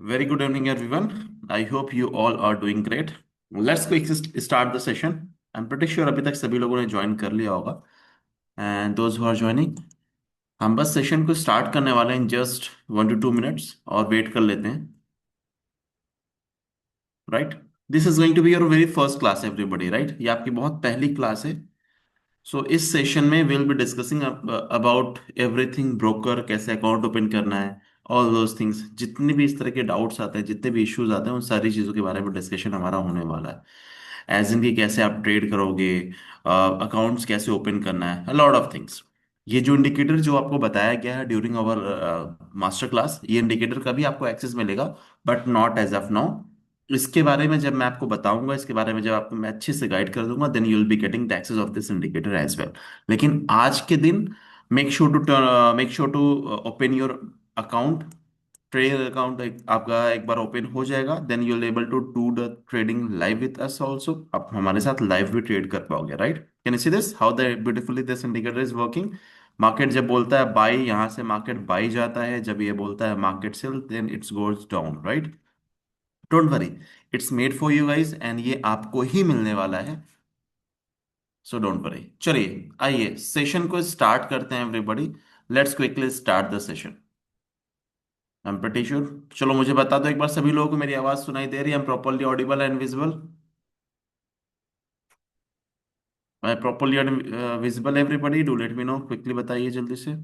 Very good evening, everyone. I hope you all are doing great. Let's quick start the session. I'm pretty sure अभी तक सभी लोगों ने join कर लिया होगा. And those who are joining, हम बस सेशन को स्टार्ट करने वाले हैं जस्ट 1 to 2 minutes और वेट कर लेते हैं. Right. This is going to be your very first class everybody. Right, ये आपकी बहुत पहली क्लास है. सो इस सेशन में will be discussing about everything broker, कैसे अकाउंट ओपन करना है, ऑल दोज थिंग्स. जितने भी इस तरह के डाउट्स आते हैं, जितने भी इश्यूज आते हैं, उन सारी चीज़ों के बारे में डिस्कशन हमारा होने वाला है. एज इन की कैसे आप ट्रेड करोगे, अकाउंट्स कैसे ओपन करना है, लॉट ऑफ थिंग्स. ये जो इंडिकेटर जो आपको बताया गया है ड्यूरिंग आवर मास्टर क्लास, ये इंडिकेटर का भी आपको एक्सेस मिलेगा, but not as of now. इसके बारे में जब मैं आपको बताऊंगा, इसके बारे में जब आपको मैं अच्छे से गाइड कर दूंगा, then you will be getting the access of this indicator as well. लेकिन आज के दिन make sure to open your account. Trading account आपका एक बार ओपन हो जाएगा, then you will able to do the trading live with us also. आप हमारे साथ लाइव भी ट्रेड कर पाओगे. Right, can you see this how the beautifully this indicator is working. Market जब बोलता है बाई, यहाँ से मार्केट बाई जाता है. जब ये बोलता है market sell, then it's goes down. Right. Don't worry, it's made for you guys and ये आपको ही मिलने वाला है. So don't worry. चलिए आइए सेशन को स्टार्ट करते हैं everybody. Let's quickly start the session. I am pretty sure. चलो मुझे बता दो एक बार, सभी लोगों को मेरी आवाज सुनाई दे रही है? I am properly audible and visible? I properly visible everybody? Do let me know, quickly बताइए जल्दी से.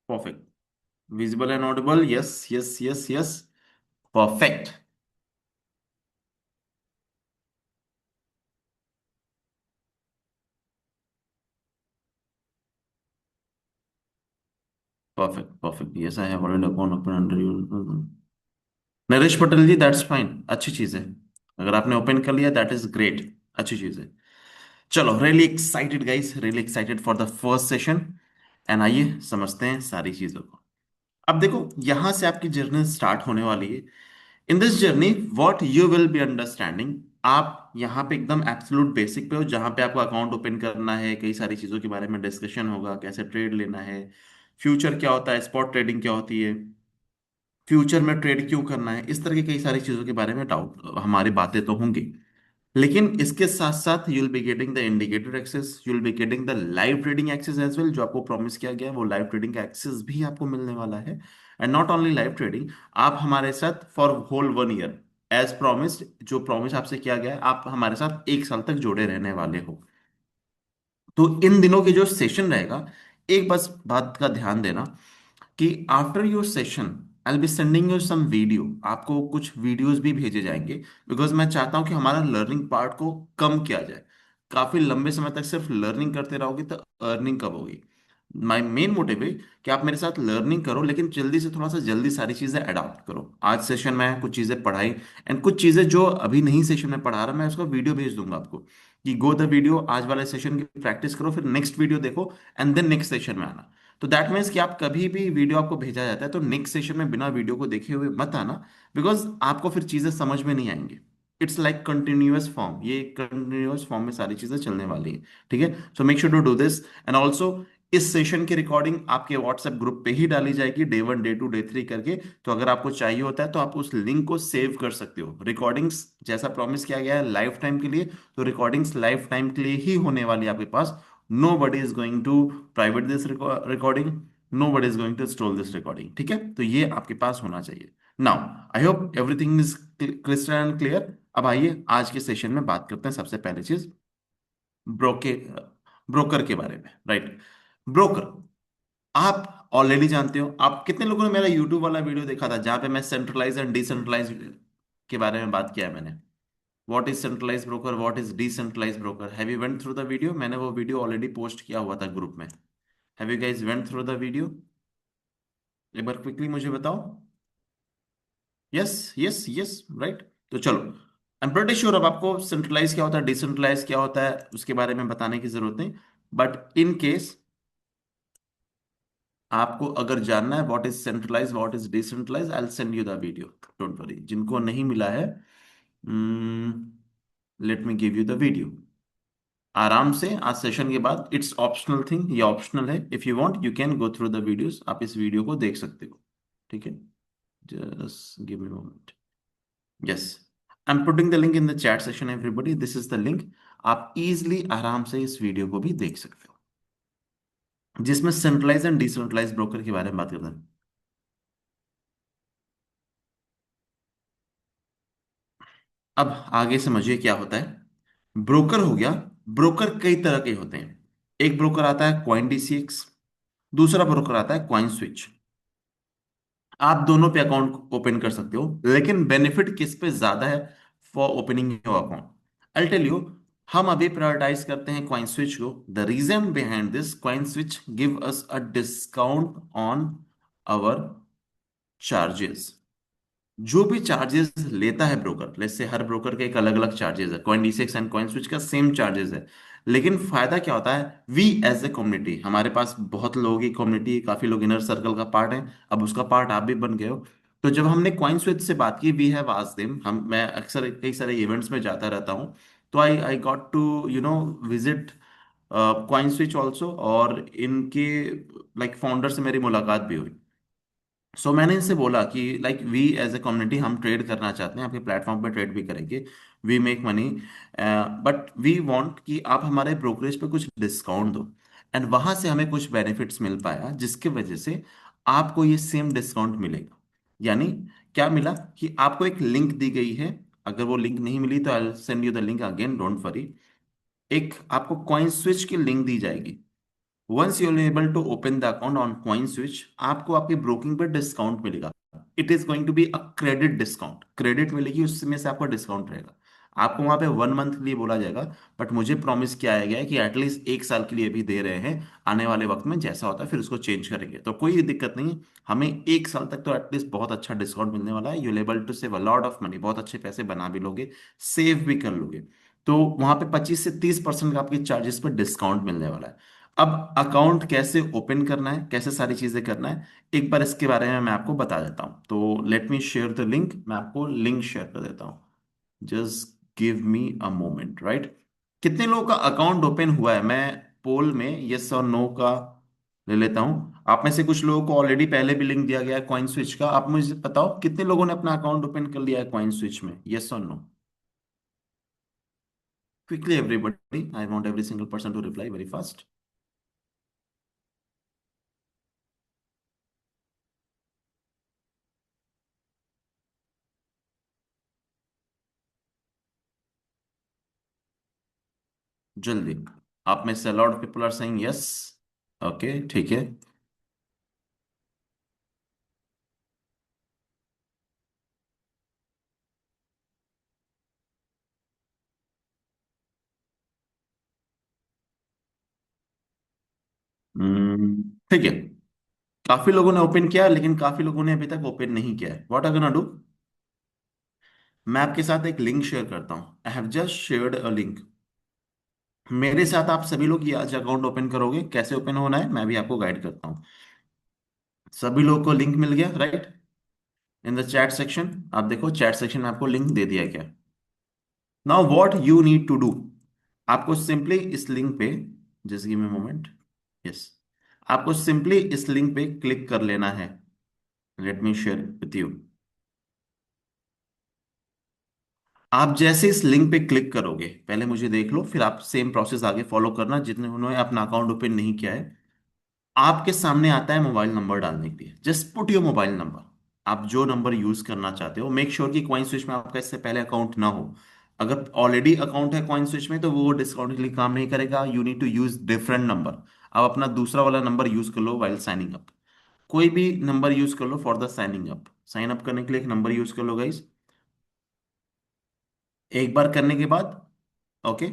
Perfect. Visible and audible. Yes yes yes yes. Perfect. Perfect perfect. Yes, I have already account open under you. Naresh Patel ji, that's fine, अच्छी चीज है. अगर आपने open कर लिया, दैट इज ग्रेट, अच्छी चीज है. चलो, really excited guys, really excited for the first session. And आइए समझते हैं सारी चीजों को. अब देखो, यहां से आपकी जर्नी स्टार्ट होने वाली है. In this journey what you will be understanding. आप यहाँ पे एकदम एब्सोल्यूट बेसिक पे हो, जहां पे आपको अकाउंट ओपन करना है. कई सारी चीजों के बारे में डिस्कशन होगा, कैसे ट्रेड लेना है, फ्यूचर क्या होता है, स्पॉट ट्रेडिंग क्या होती है, फ्यूचर में ट्रेड क्यों करना है. इस तरह की कई सारी चीजों के बारे में डाउट हमारी बातें तो होंगी. लेकिन इसके साथ साथ you will be getting the indicator access, you will be getting the live trading access as well. जो आपको प्रॉमिस किया गया है, वो लाइव ट्रेडिंग का एक्सेस भी आपको मिलने वाला है. And not only live trading, आप हमारे साथ for whole 1 year, as promised, जो प्रॉमिस आपसे किया गया है, आप हमारे साथ 1 साल तक जुड़े रहने वाले हो. तो इन दिनों के जो सेशन रहेगा, एक बस बात का ध्यान देना कि after your session I will be sending you some video. आपको कुछ वीडियोस भी भेजे जाएंगे, बिकॉज मैं चाहता हूं कि हमारा लर्निंग पार्ट को कम किया जाए. काफी लंबे समय तक सिर्फ लर्निंग करते रहोगे तो अर्निंग कब होगी. माय मेन मोटिव है कि आप मेरे साथ लर्निंग करो, लेकिन जल्दी से, थोड़ा सा जल्दी सारी चीजें अडॉप्ट करो. आज सेशन में कुछ चीजें पढ़ाई, एंड कुछ चीजें जो अभी नहीं सेशन में पढ़ा रहा, मैं उसका वीडियो भेज दूंगा आपको कि गो द वीडियो, आज वाले सेशन की प्रैक्टिस करो, फिर नेक्स्ट वीडियो देखो, एंड देन नेक्स्ट सेशन में आना. तो दैट मीन्स कि आप कभी भी वीडियो आपको भेजा जाता है, तो नेक्स्ट सेशन में बिना वीडियो को देखे हुए मत आना, बिकॉज आपको फिर चीजें समझ में नहीं आएंगी. इट्स लाइक कंटिन्यूअस फॉर्म, ये कंटिन्यूअस फॉर्म में सारी चीजें चलने वाली है. ठीक है. So make sure to do this. And also, इस सेशन की रिकॉर्डिंग आपके व्हाट्सएप ग्रुप पे ही डाली जाएगी, डे 1, डे 2, डे 3 करके. तो अगर आपको चाहिए होता है, तो आप उस लिंक को सेव कर सकते हो. रिकॉर्डिंग्स जैसा प्रॉमिस किया गया है लाइफ टाइम के लिए, तो रिकॉर्डिंग्स लाइफ टाइम के लिए ही होने वाली है आपके पास. Nobody is going to private this recording, nobody is going to stole this recording. ठीक है, तो ये आपके पास होना चाहिए. Now I hope everything is crystal and clear. अब आइए आज के सेशन में बात करते हैं. सबसे पहले चीज, ब्रोके ब्रोकर के बारे में. राइट. ब्रोकर, आप ऑलरेडी जानते हो. आप कितने लोगों ने मेरा यूट्यूब वाला वीडियो देखा था, जहां पे मैं सेंट्रलाइज एंड डिसेंट्रलाइज के बारे में बात किया है मैंने? What is centralize broker, what is decentralize broker? Have you went through the video? मैंने वो वीडियो ऑलरेडी पोस्ट किया हुआ था ग्रुप में. Have you guys went through the video? एक बार क्विकली मुझे बताओ. Yes yes yes. राइट. तो चलो, आई एम प्रीटी श्योर अब आपको सेंट्रलाइज क्या होता है, डिसेंट्रलाइज क्या होता है, उसके बारे में बताने की जरूरत नहीं. बट इन केस आपको अगर जानना है what is centralize, what is decentralize, I will send you the video. Don't worry. जिनको नहीं मिला है, let me give you the video. आराम से आज सेशन के बाद, इट्स ऑप्शनल थिंग, ये ऑप्शनल है, if you want you can go through the videos, आप इस वीडियो को देख सकते हो। ठीक है, just give me moment. Yes, I am putting the link in the chat session everybody, this is the link. आप इजीली आराम से इस वीडियो को भी देख सकते हो, जिसमें सेंट्रलाइज एंड डिसेंट्रलाइज ब्रोकर के बारे में बात करते हैं। अब आगे समझिए क्या होता है। ब्रोकर हो गया, ब्रोकर कई तरह के होते हैं। एक ब्रोकर आता है कॉइन डीसीएक्स, दूसरा ब्रोकर आता है कॉइन स्विच। आप दोनों पे अकाउंट ओपन कर सकते हो, लेकिन बेनिफिट किस पे ज्यादा है for opening your account? I tell you. हम अभी प्रायोरिटाइज करते हैं कॉइन स्विच को। The reason behind this, CoinSwitch give us a discount on our charges. जो भी चार्जेस लेता है broker, let's say her broker के एक अलग अलग चार्जेस है, कॉइन डीसेक्स एंड कॉइन स्विच का सेम चार्जेस है। लेकिन फायदा क्या होता है, वी एज ए कम्युनिटी, हमारे पास बहुत लोगों की कम्युनिटी, काफी लोग इनर सर्कल का पार्ट है, अब उसका पार्ट आप भी बन गए हो। तो जब हमने कॉइन स्विच से बात की, वी हैव आस्क्ड देम, हम मैं अक्सर कई सारे इवेंट्स में जाता रहता हूँ, तो I I got to visit CoinSwitch also, और इनके लाइक फाउंडर से मेरी मुलाकात भी हुई। सो मैंने इनसे बोला कि like we as a community हम ट्रेड करना चाहते हैं, आपके प्लेटफॉर्म पे ट्रेड भी करेंगे, we make money, but we want कि आप हमारे ब्रोकरेज पे कुछ डिस्काउंट दो। एंड वहां से हमें कुछ बेनिफिट्स मिल पाया, जिसके वजह से आपको ये सेम डिस्काउंट मिलेगा। यानी क्या मिला कि आपको एक लिंक दी गई है, अगर वो लिंक नहीं मिली तो I send you the link again, don't worry. एक आपको कॉइन स्विच की लिंक दी जाएगी। Once you able to open the account on CoinSwitch, आपको आपकी ब्रोकिंग पर डिस्काउंट मिलेगा। It is going to be a credit discount, credit मिलेगी, उसमें से आपका डिस्काउंट रहेगा। आपको वहां पे 1 मंथ के लिए बोला जाएगा, बट मुझे प्रॉमिस किया गया है कि एटलीस्ट 1 साल के लिए भी दे रहे हैं। आने वाले वक्त में जैसा होता है फिर उसको चेंज करेंगे, तो कोई दिक्कत नहीं है। हमें 1 साल तक तो एटलीस्ट बहुत अच्छा डिस्काउंट मिलने वाला है, you able to save a lot of money, बहुत अच्छे पैसे बना भी लोगे, सेव भी कर लोगे। तो वहां पे 25 से 30% का आपके चार्जेस पर डिस्काउंट मिलने वाला है। अब अकाउंट कैसे ओपन करना है, कैसे सारी चीजें करना है, एक बार इसके बारे में मैं आपको बता देता हूँ। तो late me share the link, मैं आपको लिंक शेयर कर देता हूँ। Just give me a moment, right. कितने लोगों का अकाउंट ओपन हुआ है, मैं पोल में यस और नो का ले लेता हूँ। आप में से कुछ लोगों को ऑलरेडी पहले भी लिंक दिया गया है कॉइन स्विच का, आप मुझे बताओ कितने लोगों ने अपना अकाउंट ओपन कर लिया है कॉइन स्विच में, यस और no? Quickly everybody, I want every single person to reply very fast. जल्दी। आप में से lot people are saying yes. Okay, ठीक है। ठीक है। काफी लोगों ने ओपन किया, लेकिन काफी लोगों ने अभी तक ओपन नहीं किया है। व्हाट आर गोना डू, मैं आपके साथ एक लिंक शेयर करता हूँ, I have just shared a link. मेरे साथ आप सभी लोग ये आज अकाउंट ओपन करोगे, कैसे ओपन होना है मैं भी आपको गाइड करता हूँ। सभी लोग को लिंक मिल गया, right? In the chat section, आप देखो चैट सेक्शन में आपको लिंक दे दिया है क्या? Now what you need to do, आपको सिंपली इस लिंक पे, just give me moment, yes, आपको सिंपली इस लिंक पे क्लिक कर लेना है। Let me share with you. आप जैसे इस लिंक पे क्लिक करोगे, पहले मुझे देख लो, फिर आप सेम प्रोसेस आगे फॉलो करना जितने उन्होंने अपना अकाउंट ओपन नहीं किया है। आपके सामने आता है मोबाइल नंबर डालने के लिए, just put your mobile number. आप जो नंबर यूज करना चाहते हो, मेक श्योर कि कॉइन स्विच में आपका इससे पहले अकाउंट ना हो। अगर ऑलरेडी अकाउंट है कॉइन स्विच में तो वो डिस्काउंट के लिए काम नहीं करेगा, you need to use different number. आप अपना दूसरा वाला नंबर यूज कर लो वाइल साइनिंग अप। कोई भी नंबर यूज कर लो for the signing up, sign up करने के लिए एक नंबर यूज कर लो गाइस। एक बार करने के बाद, okay,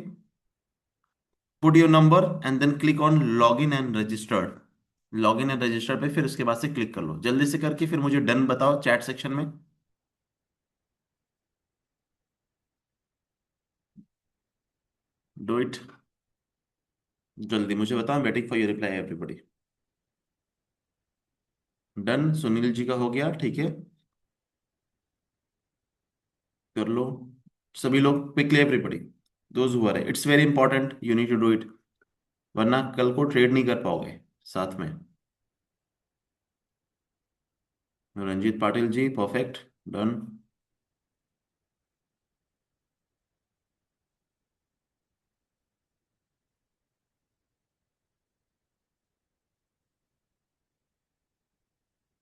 put your number and then click on log in and registered. Log in and register पे फिर उसके बाद से क्लिक कर लो, जल्दी से करके फिर मुझे डन बताओ चैट सेक्शन में। डू इट, जल्दी मुझे बताओ, waiting for your reply everybody. Done, Sunil ji का हो गया, ठीक है, कर लो। सभी लोग quickly everybody, those who are, it's very important, you need to do it, वरना कल को ट्रेड नहीं कर पाओगे साथ में। Ranjeet Patil ji, perfect, done.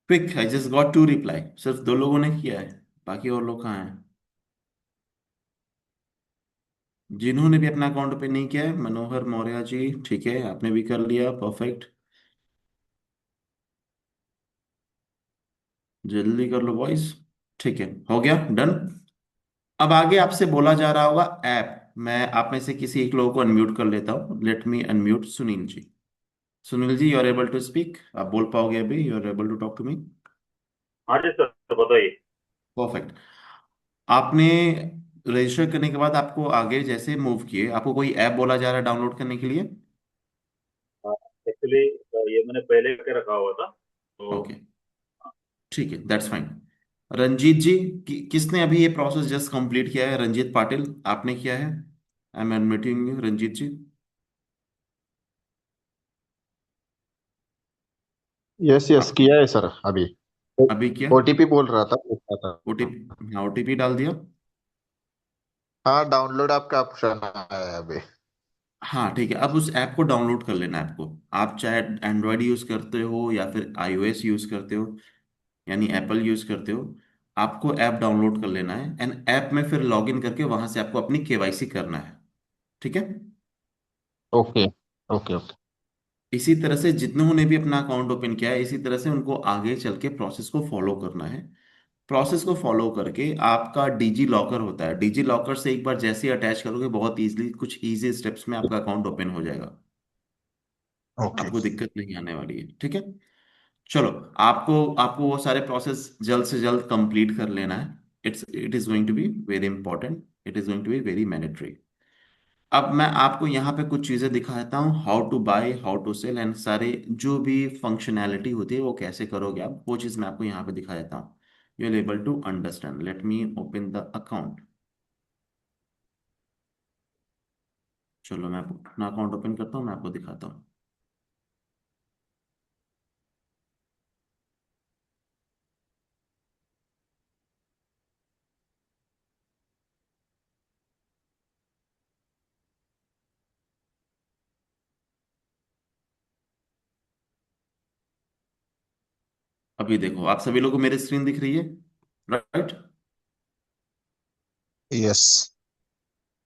Quick, I just got to reply, सिर्फ दो लोगों ने किया है, बाकी और लोग कहाँ हैं? जिन्होंने भी अपना अकाउंट पे नहीं किया है, मनोहर मौर्य जी, ठीक है, आपने भी कर लिया, परफेक्ट। जल्दी कर लो बॉयज। ठीक है, हो गया, डन। अब आगे आपसे बोला जा रहा होगा ऐप। मैं आप में से किसी एक लोगों को अनम्यूट कर लेता हूँ, let me unmute Sunil ji. Sunil ji, you are able to speak, आप बोल पाओगे अभी, you are able to talk to me. हाँ जी सर, बताइए। परफेक्ट। आपने रजिस्टर करने के बाद आपको आगे जैसे मूव किए, आपको कोई ऐप बोला जा रहा है डाउनलोड करने के लिए? एक्चुअली ये मैंने पहले के रखा हुआ था तो। ओके, ठीक है, दैट्स फाइन। रंजीत जी, किसने अभी ये प्रोसेस जस्ट कंप्लीट किया है? रंजीत पाटिल, आपने किया है? I am admitting you, Ranjit ji. Yes yes आपने किया है सर अभी। अभी किया? ओटीपी बोल रहा था, पूछ रहा था। ओटीपी, हाँ ओटीपी डाल दिया। हाँ, डाउनलोड आपका ऑप्शन आया है अभी। हाँ ठीक है, अब उस ऐप को डाउनलोड कर लेना है आपको। आप चाहे एंड्रॉयड यूज करते हो या फिर आईओएस यूज करते हो, यानी एप्पल यूज करते हो, आपको ऐप डाउनलोड कर लेना है एंड ऐप में फिर लॉग इन करके वहां से आपको अपनी केवाईसी करना है। ठीक है। Okay okay okay. इसी तरह से जितनों ने भी अपना अकाउंट ओपन किया है, इसी तरह से उनको आगे चल के प्रोसेस को फॉलो करना है। प्रोसेस को फॉलो करके आपका डिजी लॉकर होता है, डिजी लॉकर से एक बार जैसे ही अटैच करोगे, बहुत इजीली कुछ इजी स्टेप्स में आपका अकाउंट ओपन हो जाएगा। ओके आपको दिक्कत नहीं आने वाली है, ठीक है। चलो, आपको आपको वो सारे प्रोसेस जल्द से जल्द कंप्लीट कर लेना है। It is going to be very important, it is going to be very mandatory. अब मैं आपको यहाँ पे कुछ चीज़ें दिखाता हूँ, how to buy, how to sell and सारे जो भी फंक्शनैलिटी होती है वो कैसे करोगे आप, वो चीज़ मैं आपको यहाँ पे दिखा देता हूँ। You are able to understand, let me open the account. चलो मैं अपना अकाउंट ओपन करता हूँ, मैं आपको दिखाता हूँ। अभी देखो, आप सभी लोगों को मेरी स्क्रीन दिख रही है, राइट? यस।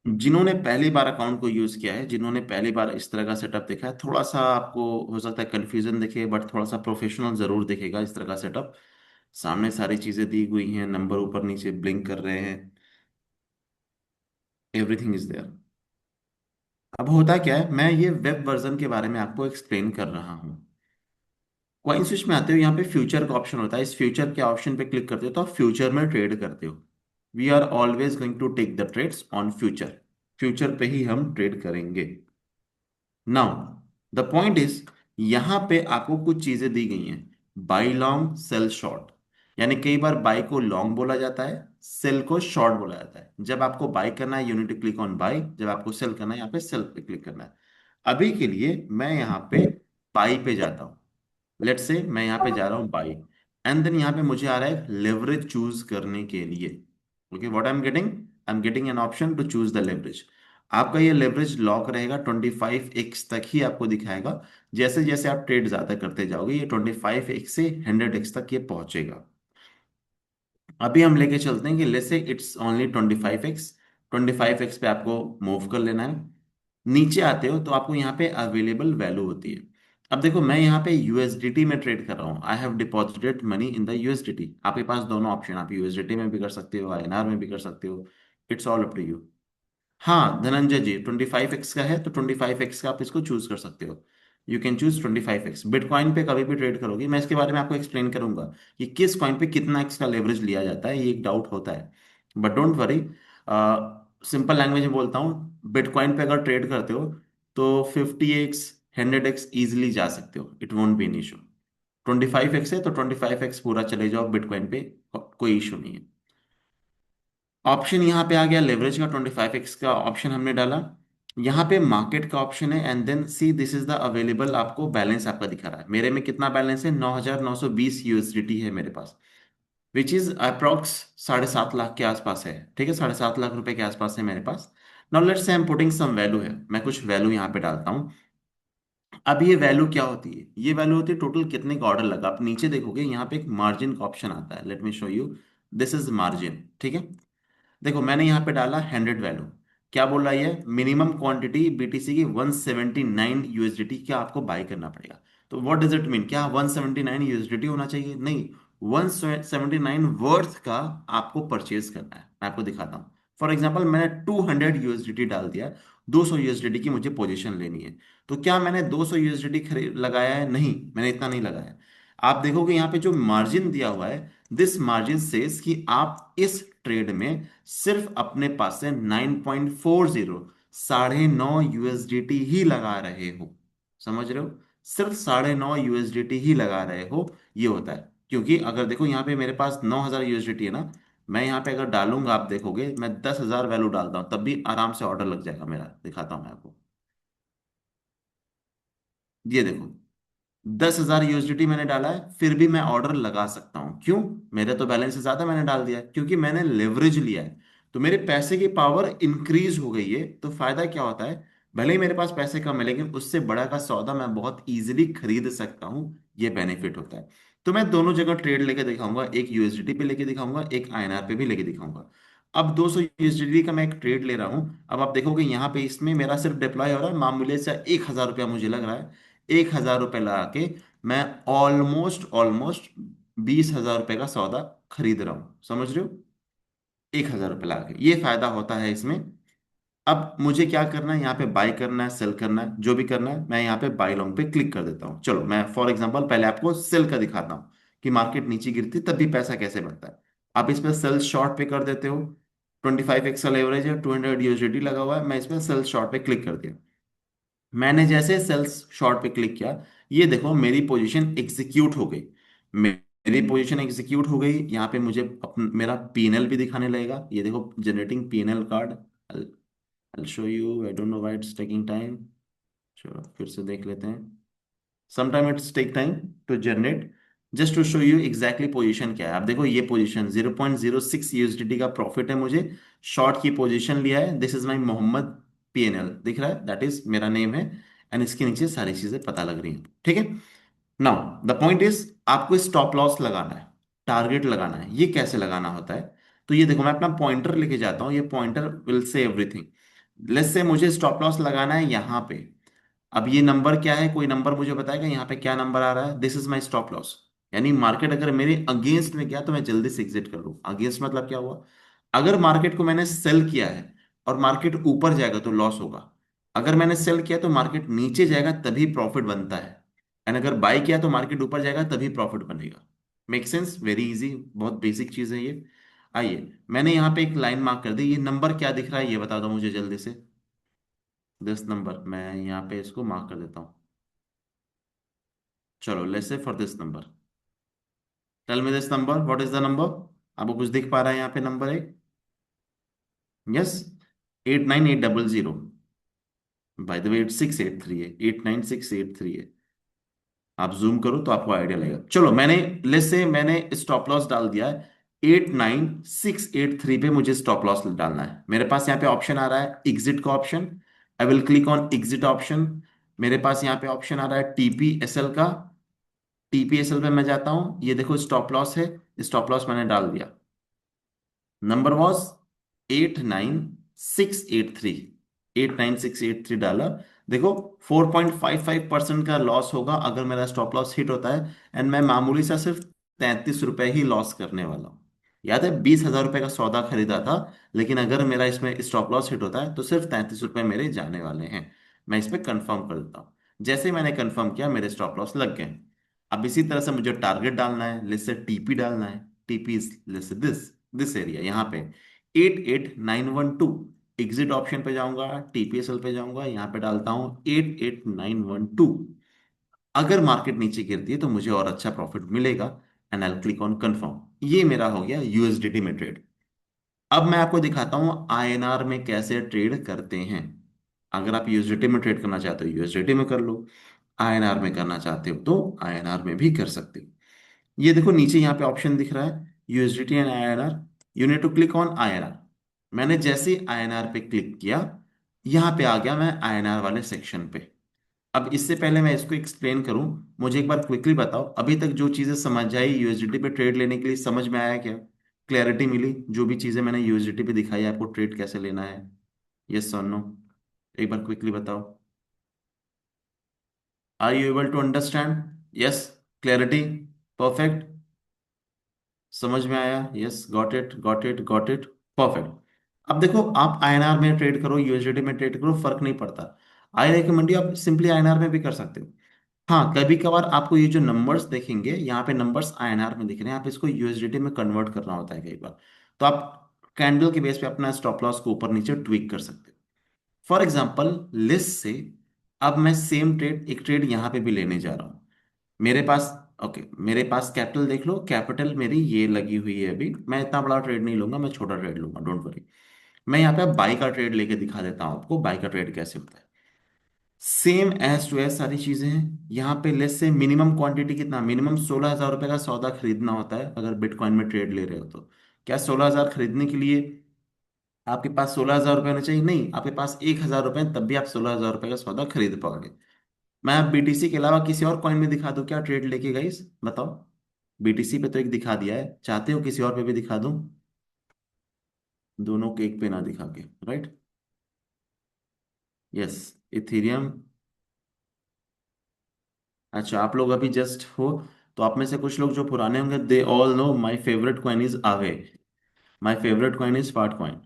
जिन्होंने पहली बार अकाउंट को यूज किया है, जिन्होंने पहली बार इस तरह का सेटअप देखा है, थोड़ा सा आपको हो सकता है कंफ्यूजन दिखे, बट थोड़ा सा प्रोफेशनल जरूर दिखेगा इस तरह का सेटअप। सामने सारी चीजें दी हुई हैं, नंबर ऊपर नीचे ब्लिंक कर रहे हैं, एवरीथिंग इज देयर। अब होता क्या है, मैं ये वेब वर्जन के बारे में आपको एक्सप्लेन कर रहा हूँ। कॉइन स्विच में आते हो, यहाँ पे फ्यूचर का ऑप्शन होता है, इस फ्यूचर के ऑप्शन पे क्लिक करते हो तो आप फ्यूचर में ट्रेड करते हो। We are always going to take the trades on future, future पे ही हम ट्रेड करेंगे। नाउ द पॉइंट इज, यहां पे आपको कुछ चीजें दी गई हैं, बाई लॉन्ग सेल शॉर्ट। यानी कई बार बाई को लॉन्ग बोला जाता है, सेल को शॉर्ट बोला जाता है। जब आपको बाई करना है, you need to click on buy, जब आपको सेल करना है, यहाँ पे सेल पे क्लिक करना है। अभी के लिए मैं यहाँ पे बाई पे जाता हूँ। लेट से मैं यहाँ पे जा रहा हूँ बाई, एंड देन यहाँ पे मुझे आ रहा है लेवरेज चूज करने के लिए। Okay, what I am getting an option to choose the leverage. आपका ये लेवरेज लॉक रहेगा, 25x तक ही आपको दिखाएगा। जैसे जैसे आप ट्रेड ज्यादा करते जाओगे, ये 25x से 100x तक ये पहुंचेगा। अभी हम लेके चलते हैं कि let's say it's only 25x, 25x पे आपको मूव कर लेना है। नीचे आते हो तो आपको यहाँ पे अवेलेबल वैल्यू होती है। अब देखो, मैं यहाँ पे यूएसडीटी में ट्रेड कर रहा हूँ, I have deposited money in the USDT. आपके पास दोनों ऑप्शन, आप यूएसडीटी में भी कर सकते हो, आईएनआर में भी कर सकते हो, it's all up to you. हाँ धनंजय जी, 25x का है तो 25x का आप इसको चूज कर सकते हो। You can choose 25x। Bitcoin पे कभी भी ट्रेड करोगे, मैं इसके बारे में आपको एक्सप्लेन करूंगा कि किस कॉइन पे कितना एक्स का लेवरेज लिया जाता है, ये एक डाउट होता है। But don't worry, simple language में बोलता हूँ, बिटकॉइन पे अगर ट्रेड करते हो तो 50x 100x ईजिली जा सकते हो, it won't be an issue. 25x है तो 25x पूरा चले जाओ बिटकॉइन पे, कोई इशू नहीं है। ऑप्शन यहाँ पे आ गया लेवरेज का, 25x का ऑप्शन हमने डाला। यहाँ पे मार्केट का ऑप्शन है, and then see this is the available, आपको बैलेंस आपका दिखा रहा है। मेरे में कितना बैलेंस है? 9,920 USDT है मेरे पास, विच इज अप्रोक्स 7.5 लाख के आसपास है। ठीक है, 7.5 लाख रुपए के आसपास है मेरे पास। Now let's say I am putting some value है, मैं कुछ वैल्यू यहाँ पे डालता हूँ। अब ये वैल्यू क्या होती है? ये वैल्यू होती है टोटल कितने का ऑर्डर लगा। आप नीचे देखोगे यहाँ पे एक मार्जिन का ऑप्शन आता है, let me show you. This is margin. ठीक है, देखो मैंने यहाँ पे डाला 100 वैल्यू। क्या बोल रहा है ये? मिनिमम क्वांटिटी बीटीसी की 179 USDT क्या आपको बाय करना पड़ेगा। तो व्हाट डज इट मीन? क्या 179 USDT होना चाहिए? नहीं, 179 वर्थ का आपको परचेज करना है। मैं आपको दिखाता हूँ। फॉर एग्जाम्पल मैंने 200 USDT डाल दिया, 200 USDT की मुझे पोजीशन लेनी है। तो क्या मैंने 200 USDT खरीद लगाया है? नहीं, मैंने इतना नहीं लगाया। आप देखोगे यहाँ पे जो मार्जिन दिया हुआ है, दिस मार्जिन सेज कि आप इस ट्रेड में सिर्फ अपने पास से 9.40, 9.5 USDT ही लगा रहे हो। समझ रहे हो? सिर्फ 9.5 USDT ही लगा रहे हो। ये होता है क्योंकि अगर देखो यहाँ पे मेरे पास 9,000 USDT है ना, मैं यहाँ पे अगर डालूंगा, आप देखोगे मैं 10,000 वैल्यू डालता हूँ तब भी आराम से ऑर्डर लग जाएगा मेरा। दिखाता हूँ मैं आपको, ये देखो 10,000 USDT मैंने डाला है, फिर भी मैं ऑर्डर लगा सकता हूं। क्यों? मेरे तो बैलेंस से ज्यादा मैंने डाल दिया है, क्योंकि मैंने लेवरेज लिया है। तो मेरे पैसे की पावर इंक्रीज हो गई है। तो फायदा क्या होता है? भले ही मेरे पास पैसे कम है, लेकिन उससे बड़ा का सौदा मैं बहुत इजीली खरीद सकता हूं। ये बेनिफिट होता है। तो मैं दोनों जगह ट्रेड लेके दिखाऊंगा, एक यूएसडीटी पे लेके दिखाऊंगा, एक आईएनआर पे भी लेके दिखाऊंगा। अब 200 USDT का मैं एक ट्रेड ले रहा हूं। अब आप देखोगे यहाँ पे इसमें मेरा सिर्फ डिप्लॉय हो रहा है मामूली से 1,000 रुपया मुझे लग रहा है। 1,000 रुपये लगा के मैं ऑलमोस्ट ऑलमोस्ट 20,000 रुपये का सौदा खरीद रहा हूं। समझ रहे हो? 1,000 रुपये लगा के ये फायदा होता है इसमें। अब मुझे क्या करना है? यहाँ पे बाय करना है, सेल करना है, जो भी करना है। मैं यहाँ पे बाय लॉन्ग पे क्लिक कर देता हूँ। चलो मैं फॉर एग्जांपल पहले आपको सेल का दिखाता हूँ कि मार्केट नीचे गिरती तब भी पैसा कैसे बढ़ता है। आप इस पर सेल शॉर्ट पे कर देते हो। 25x का लेवरेज है, 200 USDT लगा हुआ है, मैं इस पर सेल शॉर्ट पे क्लिक कर दिया। मैंने जैसे सेल्स शॉर्ट पे क्लिक किया, ये देखो मेरी पोजीशन एग्जीक्यूट हो गई। मेरी पोजीशन एग्जीक्यूट हो गई। यहाँ पे मुझे मेरा पीएनएल भी दिखाने लगेगा। ये देखो generating PNL card. I'll show you. I don't know why it's taking time. चलो फिर से देख लेते हैं। Sometime it's take time to generate. Just to show you exactly position क्या है। आप देखो ये पोजीशन 0.06 USDT का प्रॉफिट है मुझे। शॉर्ट की पोजीशन लिया है। This is my Mohammad PNL दिख रहा है, दैट इज मेरा नेम है। एंड इसके नीचे सारी चीजें पता लग रही हैं। ठीक है, नाउ द पॉइंट इज आपको स्टॉप लॉस लगाना है, टारगेट लगाना है। ये कैसे लगाना होता है? तो ये देखो मैं अपना पॉइंटर लेके जाता हूँ, ये pointer will say everything. Let's say मुझे स्टॉप लॉस लगाना है यहाँ पे। अब ये नंबर क्या है? कोई नंबर मुझे बताएगा यहाँ पे क्या नंबर आ रहा है? This is my stop loss. यानी मार्केट अगर मेरे अगेंस्ट में गया तो मैं जल्दी से एग्जिट कर लूँ। अगेंस्ट मतलब क्या हुआ? अगर मार्केट को मैंने सेल किया है और मार्केट ऊपर जाएगा तो लॉस होगा। अगर मैंने सेल किया तो मार्केट नीचे जाएगा तभी प्रॉफिट बनता है। एंड अगर बाई किया तो मार्केट ऊपर जाएगा तभी प्रॉफिट बनेगा। Make sense? वेरी इजी, बहुत बेसिक चीज है ये। आइए मैंने यहाँ पे एक लाइन मार्क कर दी। ये नंबर क्या दिख रहा है ये बता दो मुझे जल्दी से। 10 नंबर, मैं यहाँ पे इसको मार्क कर देता हूँ। चलो let's say for this number, tell me this number, what is the number? आपको कुछ दिख पा रहा है यहाँ पे? नंबर एक, यस, 89800। बाय द वे 8683 है, 89683 है। आप जूम करो तो आपको आइडिया लगेगा। चलो मैंने लेट्स से मैंने स्टॉप लॉस डाल दिया है 89683 पे। मुझे स्टॉप लॉस डालना है। मेरे पास यहाँ पे ऑप्शन आ रहा है एग्जिट का option. I will click on exit option. मेरे पास यहाँ पे ऑप्शन आ रहा है टीपीएसएल का। टीपीएसएल पे मैं जाता हूं, ये देखो स्टॉप लॉस है। स्टॉप लॉस मैंने डाल दिया। Number was 89683। 89683 डाला। देखो 4.55% का लॉस होगा अगर मेरा स्टॉप लॉस हिट होता है। एंड मैं मामूली सा सिर्फ 33 रुपए ही लॉस करने वाला हूँ। याद है 20,000 रुपए का सौदा खरीदा था, लेकिन अगर मेरा इसमें स्टॉप लॉस हिट होता है तो सिर्फ 33 रुपए मेरे जाने वाले हैं। मैं इस पर कंफर्म कर देता हूँ। जैसे ही मैंने कंफर्म किया मेरे स्टॉप लॉस लग गए। अब इसी तरह से मुझे टारगेट डालना है, लेट्स से टीपी डालना है। TP is let's say this area यहाँ पे 88912। एग्जिट ऑप्शन पे जाऊंगा, टीपीएसएल पे जाऊंगा, यहाँ पे डालता हूँ 88912। अगर मार्केट नीचे गिरती है तो मुझे और अच्छा प्रॉफिट मिलेगा। And I click on confirm. ये मेरा हो गया यूएसडीटी में ट्रेड। अब मैं आपको दिखाता हूँ आईएनआर में कैसे ट्रेड करते हैं। अगर आप यूएसडीटी में ट्रेड करना चाहते हो यूएसडीटी में कर लो, आईएनआर में करना चाहते हो तो आईएनआर में भी कर सकते हो। ये देखो नीचे यहाँ पे ऑप्शन दिख रहा है USDT and INR, you need to click on INR. मैंने जैसे ही आईएनआर पे क्लिक किया, यहाँ पे आ गया मैं आईएनआर वाले सेक्शन पे। अब इससे पहले मैं इसको एक्सप्लेन करूं, मुझे एक बार क्विकली बताओ अभी तक जो चीजें समझ आई यूएसडीटी पे ट्रेड लेने के लिए, समझ में आया क्या? क्लैरिटी मिली? जो भी चीजें मैंने यूएसडीटी पे दिखाई आपको ट्रेड कैसे लेना है, यस और नो, एक बार क्विकली बताओ। Are you able to understand? Yes, clarity, perfect, समझ में आया? Yes, got it got it got it, perfect. अब देखो आप आईएनआर में ट्रेड करो यूएसडीटी में ट्रेड करो, फर्क नहीं पड़ता। आई रिकमेंड यू आप सिंपली आईएनआर में भी कर सकते हो। हाँ, कभी कभार आपको ये जो नंबर्स देखेंगे यहाँ पे, नंबर्स आईएनआर में दिख रहे हैं, आप इसको यूएसडीटी में कन्वर्ट करना होता है कई बार। तो आप कैंडल के बेस पे अपना स्टॉप लॉस को ऊपर नीचे ट्विक कर सकते हो। फॉर एग्जांपल लिस्ट से अब मैं सेम ट्रेड, एक ट्रेड यहाँ पे भी लेने जा रहा हूँ। मेरे पास, ओके, मेरे पास कैपिटल देख लो, कैपिटल मेरी ये लगी हुई है। अभी मैं इतना बड़ा ट्रेड नहीं लूंगा, मैं छोटा ट्रेड लूंगा, डोंट वरी। मैं यहाँ पे बाई का ट्रेड लेके दिखा देता हूँ आपको, बाई का ट्रेड कैसे होता है। सेम एज टू एज सारी चीजें हैं यहाँ पे। लेस से मिनिमम क्वांटिटी कितना, मिनिमम 16,000 रुपए का सौदा खरीदना होता है अगर बिटकॉइन में ट्रेड ले रहे हो तो। क्या 16,000 खरीदने के लिए आपके पास 16,000 रुपये होने चाहिए? नहीं, आपके पास 1,000 रुपये हैं, तब भी आप 16,000 रुपये का सौदा खरीद पाओगे। मैं आप बीटीसी के अलावा किसी और कॉइन में दिखा दूं क्या ट्रेड लेके, गाइस बताओ? बीटीसी पे तो एक दिखा दिया है, चाहते हो किसी और पे भी दिखा दूं? दोनों के एक पे ना दिखा के, राइट? Yes, Ethereum. अच्छा, आप लोग अभी जस्ट हो, तो आप में से कुछ लोग जो पुराने होंगे they all know my favourite coin is Aave. My favourite coin is spart coin.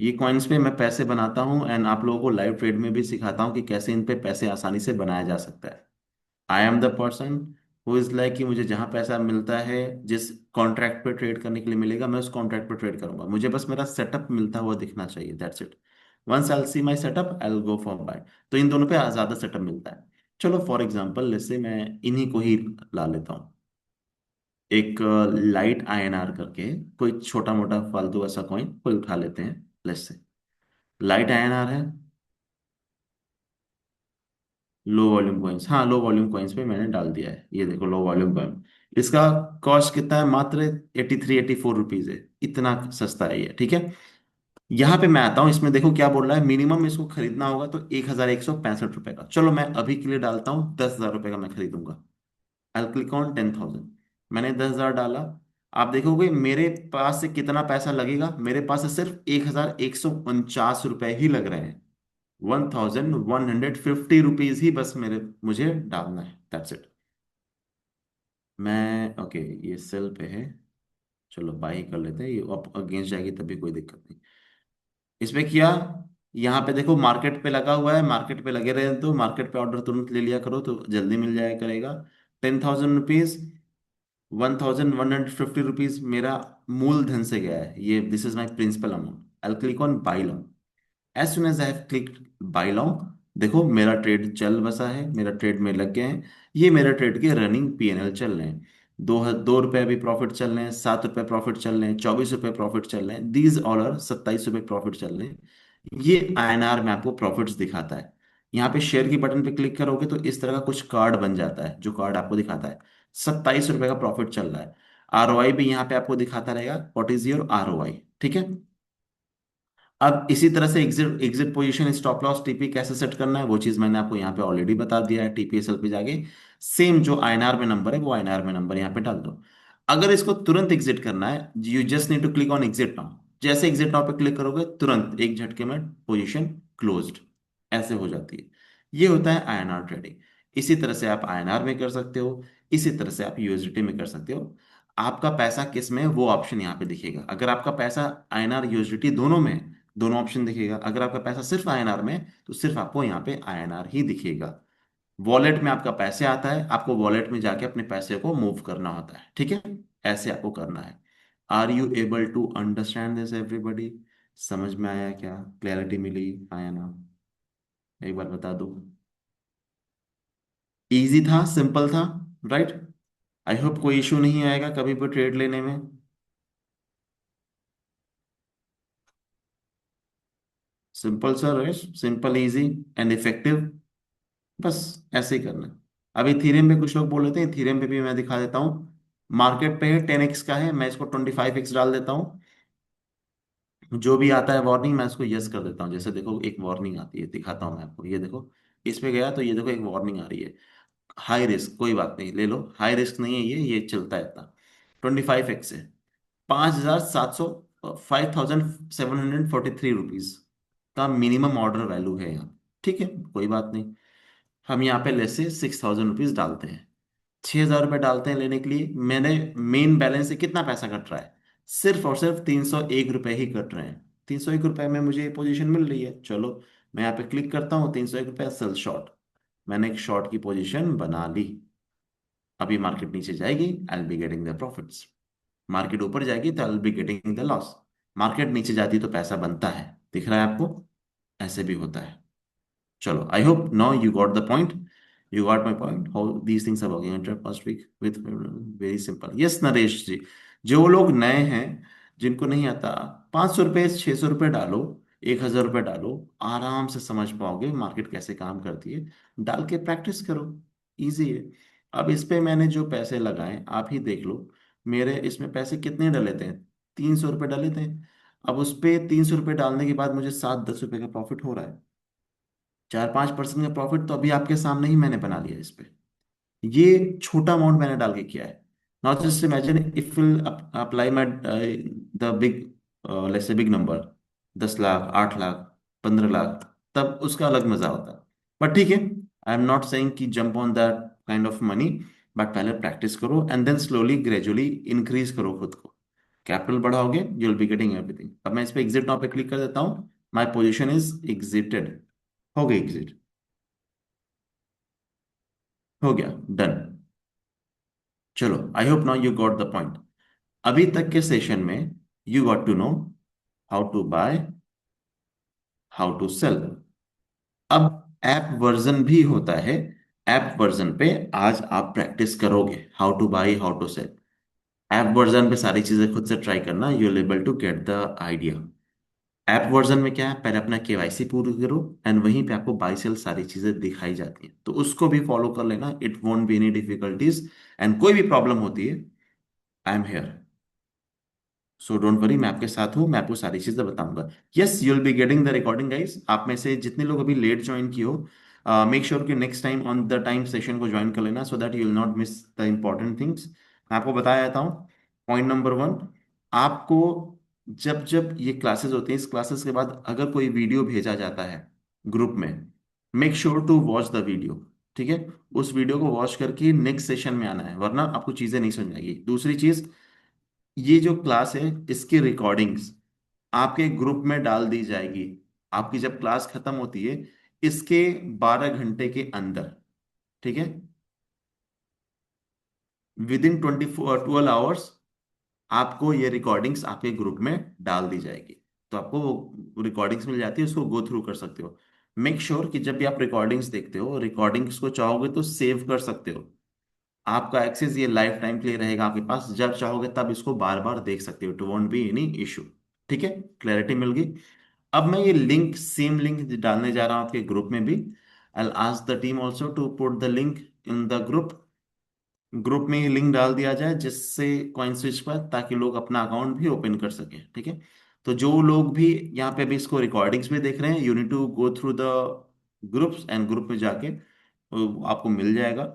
ये कॉइन्स पे मैं पैसे बनाता हूँ एंड आप लोगों को लाइव ट्रेड में भी सिखाता हूँ कि कैसे इन पे पैसे आसानी से बनाया जा सकता है। I am the person who is like कि मुझे जहां पैसा मिलता है, जिस कॉन्ट्रैक्ट पे ट्रेड करने के लिए मिलेगा, मैं उस कॉन्ट्रैक्ट पे ट्रेड करूंगा। मुझे बस मेरा सेटअप मिलता हुआ दिखना चाहिए, that's it. Once I see my setup I will go for buy. तो इन दोनों पे ज्यादा सेटअप मिलता है। चलो फॉर एग्जाम्पल जैसे मैं इन्हीं को ही ला लेता हूँ, एक लाइट आईएनआर करके, कोई छोटा मोटा फालतू ऐसा कॉइन कोई उठा लेते हैं। लेट्स से लाइट आईएनआर है, लो वॉल्यूम कॉइन्स, हाँ लो वॉल्यूम कॉइन्स पे मैंने डाल दिया है। ये देखो लो वॉल्यूम कॉइन, इसका कॉस्ट कितना है? मात्र 83-84 रुपीज है। इतना सस्ता है ये, ठीक है। यहाँ पे मैं आता हूँ, इसमें देखो क्या बोल रहा है, मिनिमम इसको खरीदना होगा तो 1,165 रुपए का। चलो मैं अभी के लिए डालता हूँ 10,000 रुपए का मैं खरीदूंगा। आई क्लिक ऑन 10,000। मैंने 10,000 डाला। आप देखोगे मेरे पास से कितना पैसा लगेगा, मेरे पास से सिर्फ 1,149 रुपए ही लग रहे हैं। 1,150 रुपीज ही बस मेरे, मुझे डालना है, दैट्स इट। मैं ओके, ये सेल पे है, चलो बाई कर लेते हैं, ये अप अगेंस्ट जाएगी तभी कोई दिक्कत नहीं। इसमें किया, यहाँ पे देखो मार्केट पे लगा हुआ है, मार्केट पे लगे रहे तो मार्केट पे ऑर्डर तुरंत ले लिया करो तो जल्दी मिल जाया करेगा। 10,000 रुपीज, 1,150 रुपीज मेरा मूलधन से गया है ये, this is my principal amount. I click on buy now. As soon as I have click buy now, देखो मेरा ट्रेड चल बसा है, मेरा ट्रेड में लग गए हैं। ये मेरा ट्रेड के रनिंग पीएनएल चल रहे हैं। 2 रुपए अभी प्रॉफिट चल रहे हैं, 7 रुपए प्रॉफिट चल रहे हैं, 24 रुपए प्रॉफिट चल रहे हैं, दीज ऑल आर 27 रुपए प्रॉफिट चल रहे हैं। ये आईएनआर में आपको प्रॉफिट्स दिखाता है। यहाँ पे शेयर की बटन पे क्लिक करोगे तो इस तरह का कुछ कार्ड बन जाता है, जो कार्ड आपको दिखाता है 27 रुपए का प्रॉफिट चल रहा है। आरओआई भी यहाँ पे आपको दिखाता रहेगा, व्हाट इज योर आरओआई, ठीक है। अब इसी तरह से exit exit position, stop loss, TP कैसे सेट करना है वो चीज मैंने आपको यहाँ पे ऑलरेडी बता दिया है। टीपीएसएल पे जाके सेम जो आईएनआर में नंबर है वो आईएनआर में नंबर यहाँ पे डाल दो। अगर इसको तुरंत एग्जिट करना है, you just need to click on exit now. जैसे एग्जिट नाउ पे क्लिक करोगे तुरंत एक झटके में पोजीशन क्लोज्ड, ऐसे हो जाती है। ये होता है आईएनआर ट्रेडिंग। इसी तरह से आप आईएनआर में कर सकते हो, इसी तरह से आप यूएसडीटी में कर सकते हो। आपका पैसा किस में है वो ऑप्शन यहाँ पे दिखेगा। अगर आपका पैसा आईएनआर यूएसडीटी दोनों में है, दोनों ऑप्शन दिखेगा। अगर आपका पैसा सिर्फ आईएनआर में है, तो सिर्फ आपको यहाँ पे आईएनआर ही दिखेगा। वॉलेट में आपका पैसे आता है, आपको वॉलेट में जाके अपने पैसे को मूव करना होता है, ठीक है। ऐसे आपको करना है। Are you able to understand this everybody? समझ में आया क्या? क्लैरिटी मिली? आया ना? एक बार बता दो। इजी था, सिंपल था, राइट? आई होप कोई इशू नहीं आएगा कभी भी ट्रेड लेने में। Simple sir, simple easy and effective. बस ऐसे ही करना है। अब इथीरियम पे कुछ लोग बोल रहे थे, इथीरियम पे भी मैं दिखा देता हूँ। मार्केट पे है 10x का है, मैं इसको 25x डाल देता हूँ। जो भी आता है वार्निंग मैं इसको यस कर देता हूँ। जैसे देखो एक वार्निंग आती है, दिखाता हूँ मैं आपको, ये देखो। इस पे गया तो ये देखो एक वार्निंग आ रही है, हाई रिस्क। कोई बात नहीं, ले लो, हाई रिस्क नहीं है ये चलता है इतना। 25x है, 5,700, 5,743 रुपीज का मिनिमम ऑर्डर वैल्यू है यहाँ। ठीक है, कोई बात नहीं। हम यहाँ पे लेस से 6,000 रुपीज डालते हैं, 6,000 रुपये डालते हैं लेने के लिए। मैंने मेन बैलेंस से कितना पैसा कट रहा है, सिर्फ और सिर्फ 301 रुपये ही कट रहे हैं। 301 रुपये में मुझे ये पोजीशन मिल रही है। चलो मैं यहाँ पे क्लिक करता हूँ, 301 रुपये सेल शॉर्ट। मैंने एक शॉर्ट की पोजीशन बना ली। अभी मार्केट नीचे जाएगी, आई will be getting the profits. Market ऊपर जाएगी तो आई will be getting the loss. Market नीचे जाती है तो पैसा बनता है, दिख रहा है आपको, ऐसे भी होता है। चलो, I hope now you got the point. You got my point. How these things are working under past week with very simple. Yes, Naresh जी, जो लोग नए हैं, जिनको नहीं आता, 500 रुपये 600 रुपये डालो, 1,000 रुपये डालो, आराम से समझ पाओगे मार्केट कैसे काम करती है। डाल के प्रैक्टिस करो, इजी है। अब इस पे मैंने जो पैसे लगाए आप ही देख लो। मेरे इसमें पैसे कितने डले थे, 300 रुपये डले थे। अब उस पे 300 रुपये डालने के बाद मुझे 7-10 रुपये का प्रॉफिट हो रहा है। 4-5% का प्रॉफिट तो अभी आपके सामने ही मैंने बना लिया इस पे। ये छोटा अमाउंट मैंने डाल के किया है। Now just imagine if will apply my the big, let's say big number, 10 lakh, 8 lakh, 15 lakh, तब उसका अलग मजा होता है। बट ठीक है, आई एम नॉट सेइंग कि jump on that kind of money. But पहले प्रैक्टिस करो and then slowly gradually increase करो खुद को। कैपिटल बढ़ाओगे, you will be getting everything. अब मैं इस पे एग्जिट नाउ पे क्लिक कर देता हूँ। माई पोजिशन इज एग्जिटेड, हो गई एग्जिट, हो गया, डन। चलो, I hope now you got the point. अभी तक के सेशन में you got to know how to buy, how to sell. अब ऐप वर्जन भी होता है। ऐप वर्जन पे आज आप प्रैक्टिस करोगे, how to buy how to sell. App version पे सारी चीजें खुद से ट्राई करना, you will able to get the idea. App version में क्या है, पहले अपना केवाईसी पूरी करो एंड वहीं पे आपको बाय सेल सारी चीजें दिखाई जाती हैं, तो उसको भी फॉलो कर लेना। It won't be any difficulties. And कोई भी प्रॉब्लम होती है, I am here, so don't worry, मैं आपके साथ हूँ, मैं आपको सारी चीजें बताऊंगा। Yes, you will be getting the recording guys. आप में से जितने लोग अभी लेट ज्वाइन किए हो, मेक श्योर कि next time on the time session को ज्वाइन कर लेना, so that you will not miss the important things. मैं आपको बताया जाता हूँ। पॉइंट नंबर 1, आपको जब जब ये क्लासेस होती हैं, इस क्लासेस के बाद अगर कोई वीडियो भेजा जाता है ग्रुप में, make sure to watch the video. ठीक है, उस वीडियो को वॉच करके नेक्स्ट सेशन में आना है, वरना आपको चीजें नहीं समझ आएगी। दूसरी चीज, ये जो क्लास है इसकी रिकॉर्डिंग्स आपके ग्रुप में डाल दी जाएगी। आपकी जब क्लास खत्म होती है इसके 12 घंटे के अंदर, ठीक है, विद इन 12 आवर्स आपको ये रिकॉर्डिंग्स आपके ग्रुप में डाल दी जाएगी। तो आपको वो रिकॉर्डिंग्स मिल जाती है, उसको गो थ्रू कर सकते हो। मेक श्योर कि जब भी आप रिकॉर्डिंग्स देखते हो, रिकॉर्डिंग्स को चाहोगे तो सेव कर सकते हो। आपका एक्सेस ये लाइफ टाइम के लिए रहेगा आपके पास, जब चाहोगे तब इसको बार बार देख सकते हो। It won't be any issue. ठीक है, क्लैरिटी मिल गई। अब मैं ये लिंक, सेम लिंक डालने जा रहा हूं आपके ग्रुप में भी। I ask the team also to put the link in the group. Group में ये लिंक डाल दिया जाए जिससे कॉइन स्विच पर, ताकि लोग अपना अकाउंट भी ओपन कर सकें। ठीक है, तो जो लोग भी यहाँ पे भी इसको रिकॉर्डिंग्स में देख रहे हैं, you need to go through the groups, and group में जाके आपको मिल जाएगा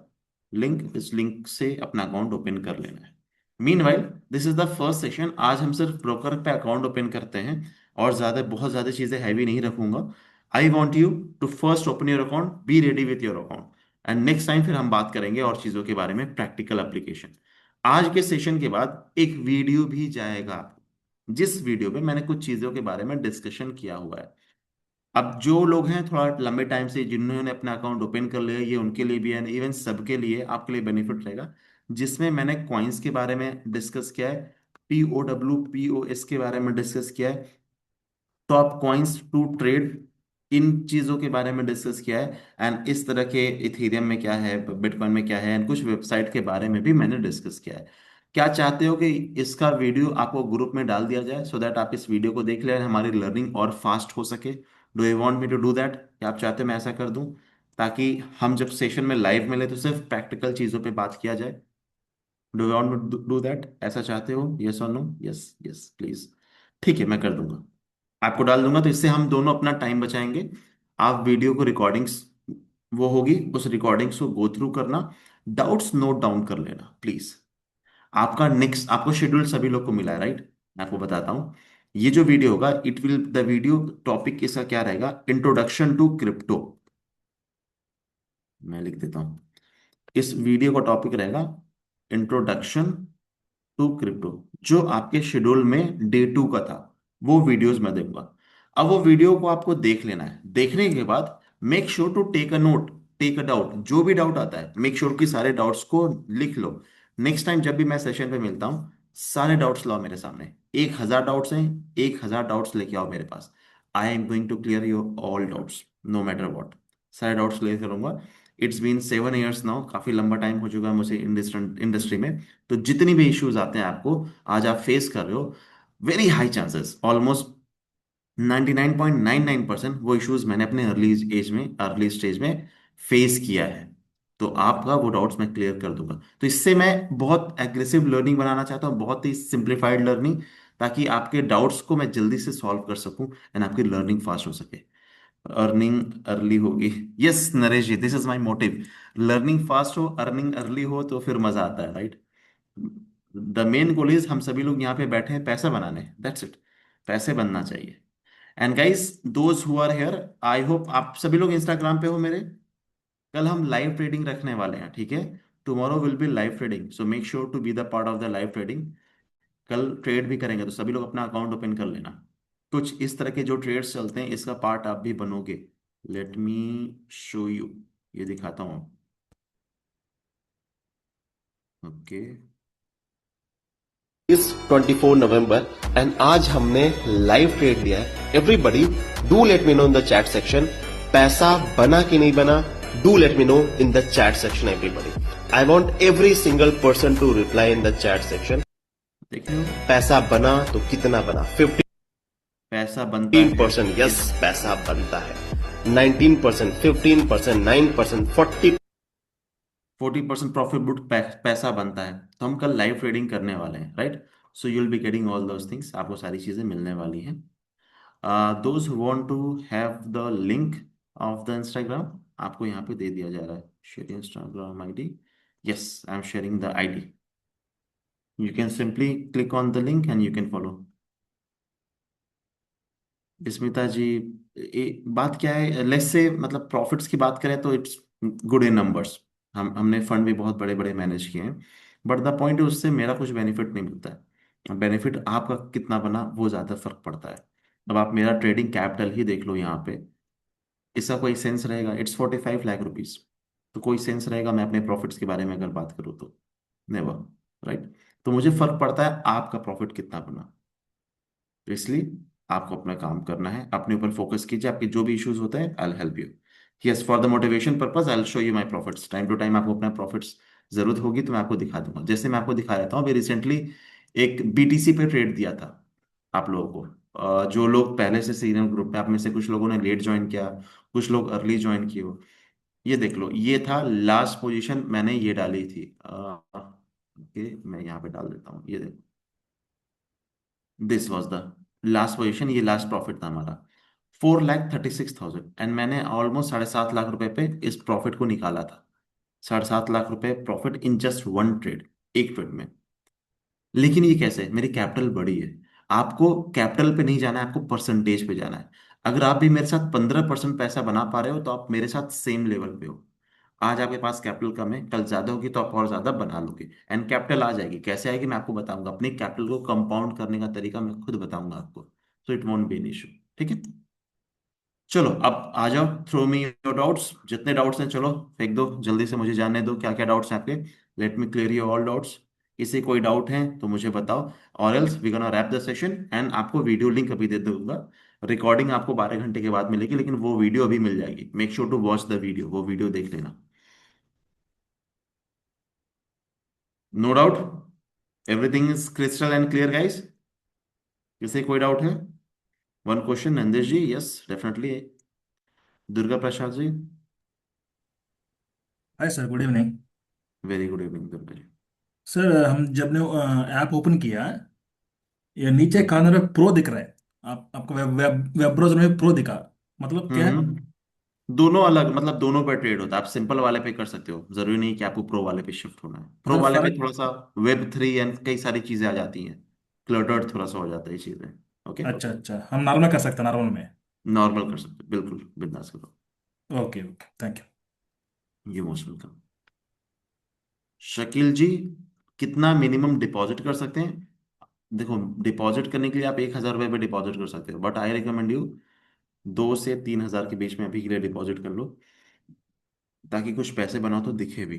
लिंक। इस लिंक से अपना अकाउंट ओपन कर लेना है। Meanwhile, this is the first session. आज हम सिर्फ ब्रोकर पे अकाउंट ओपन करते हैं, और ज्यादा बहुत ज्यादा चीजें हैवी नहीं रखूंगा। I want you to first open your account, be ready with your account, and next time फिर हम बात करेंगे और चीजों के बारे में, प्रैक्टिकल एप्लीकेशन। आज के सेशन के बाद एक वीडियो भी जाएगा आपको, जिस वीडियो में मैंने कुछ चीजों के बारे में डिस्कशन किया हुआ है। अब जो लोग हैं थोड़ा लंबे टाइम से जिन्होंने अपना अकाउंट ओपन कर लिया, ये उनके लिए भी है, इवन सबके लिए, आपके लिए बेनिफिट रहेगा। जिसमें मैंने कॉइन्स के बारे में डिस्कस किया है, POW POS के बारे में डिस्कस किया है। तो आप कॉइन्स टू ट्रेड, इन चीजों के बारे में डिस्कस किया है। एंड इस तरह के इथेरियम में क्या है, बिटकॉइन में क्या है, एंड कुछ वेबसाइट के बारे में भी मैंने डिस्कस किया है। क्या चाहते हो कि इसका वीडियो आपको ग्रुप में डाल दिया जाए, सो दैट आप इस वीडियो को देख लें, हमारी लर्निंग और फास्ट हो सके। Do you want me to do that? क्या आप चाहते हो मैं ऐसा कर दूं, ताकि हम जब सेशन में लाइव मिले तो सिर्फ प्रैक्टिकल चीजों पे बात किया जाए? Do you want me to do that? ऐसा चाहते हो? यस और नो? Yes, yes please. ठीक है, मैं कर दूंगा, आपको डाल दूंगा। तो इससे हम दोनों अपना टाइम बचाएंगे। आप वीडियो को रिकॉर्डिंग्स वो होगी, उस रिकॉर्डिंग्स को गो थ्रू करना, डाउट्स नोट डाउन कर लेना प्लीज। आपका नेक्स्ट, आपको शेड्यूल सभी लोग को मिला है राइट? मैं आपको बताता हूँ। ये जो वीडियो होगा, it will the video topic इसका क्या रहेगा, इंट्रोडक्शन टू क्रिप्टो। मैं लिख देता हूँ, इस वीडियो का टॉपिक रहेगा इंट्रोडक्शन टू क्रिप्टो। जो आपके शेड्यूल में डे 2 का था, वो वीडियोस मैं दूंगा। अब वो वीडियो को आपको देख लेना है। देखने के बाद make sure to take a note, take a doubt. जो भी डाउट आता है मेक श्योर कि सारे डाउट्स को लिख लो। नेक्स्ट टाइम जब भी मैं सेशन पे मिलता हूँ, सारे डाउट्स लाओ मेरे सामने। 1,000 डाउट्स हैं, 1,000 डाउट्स लेके आओ मेरे पास। I am going to clear your all doubts, no matter what. सारे डाउट्स क्लियर करूंगा। इट्स बीन 7 years नाउ, काफी लंबा टाइम हो चुका है मुझे इंडस्ट्री में। तो जितनी भी इश्यूज आते हैं आपको, आज आप फेस कर रहे हो, वेरी हाई चांसेस, ऑलमोस्ट 99.99% वो इश्यूज मैंने अपने अर्ली स्टेज में फेस किया है। तो आपका वो डाउट्स मैं क्लियर कर दूंगा। तो इससे मैं बहुत एग्रेसिव लर्निंग बनाना चाहता हूँ, बहुत ही सिंप्लीफाइड लर्निंग, ताकि आपके डाउट्स को मैं जल्दी से सॉल्व कर सकूं एंड आपकी लर्निंग फास्ट हो सके। अर्निंग अर्ली होगी, yes Naresh ji, this is my motive. Learning fast हो, अर्निंग अर्ली हो, तो फिर मजा आता है right? The main goal is, हम सभी लोग यहाँ पे बैठे हैं पैसा बनाने, दैट्स इट। पैसे बनना चाहिए। And guys, those who are here, I hope आप सभी लोग इंस्टाग्राम पे हो मेरे। कल हम लाइव ट्रेडिंग रखने वाले हैं, ठीक है? Tomorrow will be live trading, so make sure to be the part of the live trading. कल ट्रेड भी करेंगे, तो सभी लोग अपना अकाउंट ओपन कर लेना। कुछ इस तरह के जो ट्रेड्स चलते हैं, इसका पार्ट आप भी बनोगे। लेट मी शो यू, ये दिखाता हूँ। ओके, इस 24 नवंबर एंड आज हमने लाइव ट्रेड लिया है। Everybody do let me know in the chat section, पैसा बना कि नहीं बना। Do let me know in the chat section everybody. I want every single person to reply in the chat section. देख रहे हो, पैसा बना तो कितना बना? पैसा बनता है 15%, यस पैसा बनता है। 19%, 15%, 9%, 40% प्रॉफिट बुक पैसा बनता है। तो हम कल लाइव ट्रेडिंग करने वाले हैं right? So you will be getting all those things, आपको सारी चीजें मिलने वाली हैं। Those who want to have the link of the Instagram, आपको यहाँ पे दे दिया जा रहा है, share Instagram ID. Yes, I am sharing the ID. You can simply click on the link and you can follow. Smita ji, बात क्या है, लेट्स से मतलब प्रॉफिट्स की बात करें तो इट्स गुड इन नंबर्स। हमने फंड भी बहुत बड़े बड़े मैनेज किए हैं, बट द पॉइंट है उससे मेरा कुछ बेनिफिट नहीं मिलता है। बेनिफिट आपका कितना बना वो ज़्यादा फर्क पड़ता है। अब आप मेरा ट्रेडिंग कैपिटल ही देख लो यहाँ पे, इसका कोई सेंस रहेगा? It's 45 lakh rupees. तो कोई सेंस रहेगा मैं अपने प्रॉफिट्स के बारे में अगर बात करूँ तो? Never, right? तो मुझे फर्क पड़ता है आपका प्रॉफिट कितना बना। तो इसलिए आपको अपना काम करना है, अपने ऊपर फोकस कीजिए। आपके जो भी इश्यूज होते हैं, I will help you. Yes, for the motivation purpose I will show you my profits. Time to time आपको अपना प्रॉफिट्स जरूरत होगी तो मैं आपको दिखा दूंगा। जैसे मैं आपको दिखा रहा था, अभी रिसेंटली एक बीटीसी पे ट्रेड दिया था आप लोगों को। जो लोग पहले से सीनियर ग्रुप में, आप में से कुछ लोगों ने लेट ज्वाइन किया, कुछ लोग अर्ली ज्वाइन किए हो। ये देख लो, ये था लास्ट पोजीशन, मैंने ये डाली थी। ओके, मैं यहाँ पे डाल देता हूँ, ये देखो, this was the last position, ये लास्ट प्रॉफिट था हमारा 4,36,000। एंड मैंने ऑलमोस्ट 7.5 लाख रुपए पे इस प्रॉफिट को निकाला था। 7.5 लाख रुपए profit in just one trade, एक ट्रेड में। लेकिन ये कैसे है? मेरी कैपिटल बड़ी है। आपको कैपिटल पे नहीं जाना है, आपको परसेंटेज पे जाना है। अगर आप भी मेरे साथ 15% पैसा बना पा रहे हो, तो आप मेरे साथ सेम लेवल पे हो। आज आपके पास कैपिटल कम है, कल ज्यादा होगी तो आप और ज्यादा बना लोगे एंड कैपिटल आ जाएगी। कैसे आएगी मैं आपको बताऊंगा, अपनी कैपिटल को कंपाउंड करने का तरीका मैं खुद बताऊंगा आपको। So it won't be an issue, ठीक है? चलो अब आ जाओ, थ्रो मी योर डाउट्स, जितने डाउट्स हैं चलो फेंक दो, जल्दी से मुझे जानने दो क्या क्या डाउट्स हैं आपके। Let me clear your all doubts. किसी कोई डाउट है तो मुझे बताओ, और else we gonna wrap the session. And आपको वीडियो लिंक अभी दे दूंगा। रिकॉर्डिंग आपको 12 घंटे के बाद मिलेगी, लेकिन वो वीडियो अभी मिल जाएगी। Make sure to watch the video, वो वीडियो देख लेना। No doubt, everything is crystal and clear guys? किसी कोई डाउट है? One question Nandesh ji, yes definitely. Durga Prasad ji. Hi sir, good evening. Very good evening Durga ji. Sir हम जब ने ऐप ओपन किया, ये नीचे हम्म कॉर्नर में प्रो दिख रहा है। आपको वेब वेब वेब ब्राउजर में प्रो दिखा, मतलब क्या है? दोनों अलग, मतलब दोनों पे ट्रेड होता है। आप सिंपल वाले पे कर सकते हो, जरूरी नहीं कि आपको प्रो वाले पे शिफ्ट होना है। प्रो मतलब वाले पे फर्क? थोड़ा सा Web3 एंड कई सारी चीजें आ जाती हैं, क्लटर्ड थोड़ा सा हो जाता है ये चीजें। ओके, अच्छा अच्छा, हम नॉर्मल कर सकते हैं, नॉर्मल में। नॉर्मल कर सकते हो, बिल्कुल बिंदास करो। ओके ओके, थैंक ये मोस्ट वेलकम। शकील जी, कितना मिनिमम डिपॉजिट कर सकते हैं? देखो, डिपॉजिट करने के लिए आप 1,000 रुपये पे डिपॉजिट कर सकते हो, बट आई रिकमेंड यू 2 से 3 हज़ार के बीच में अभी के लिए डिपॉजिट कर लो, ताकि कुछ पैसे बनाओ तो दिखे भी।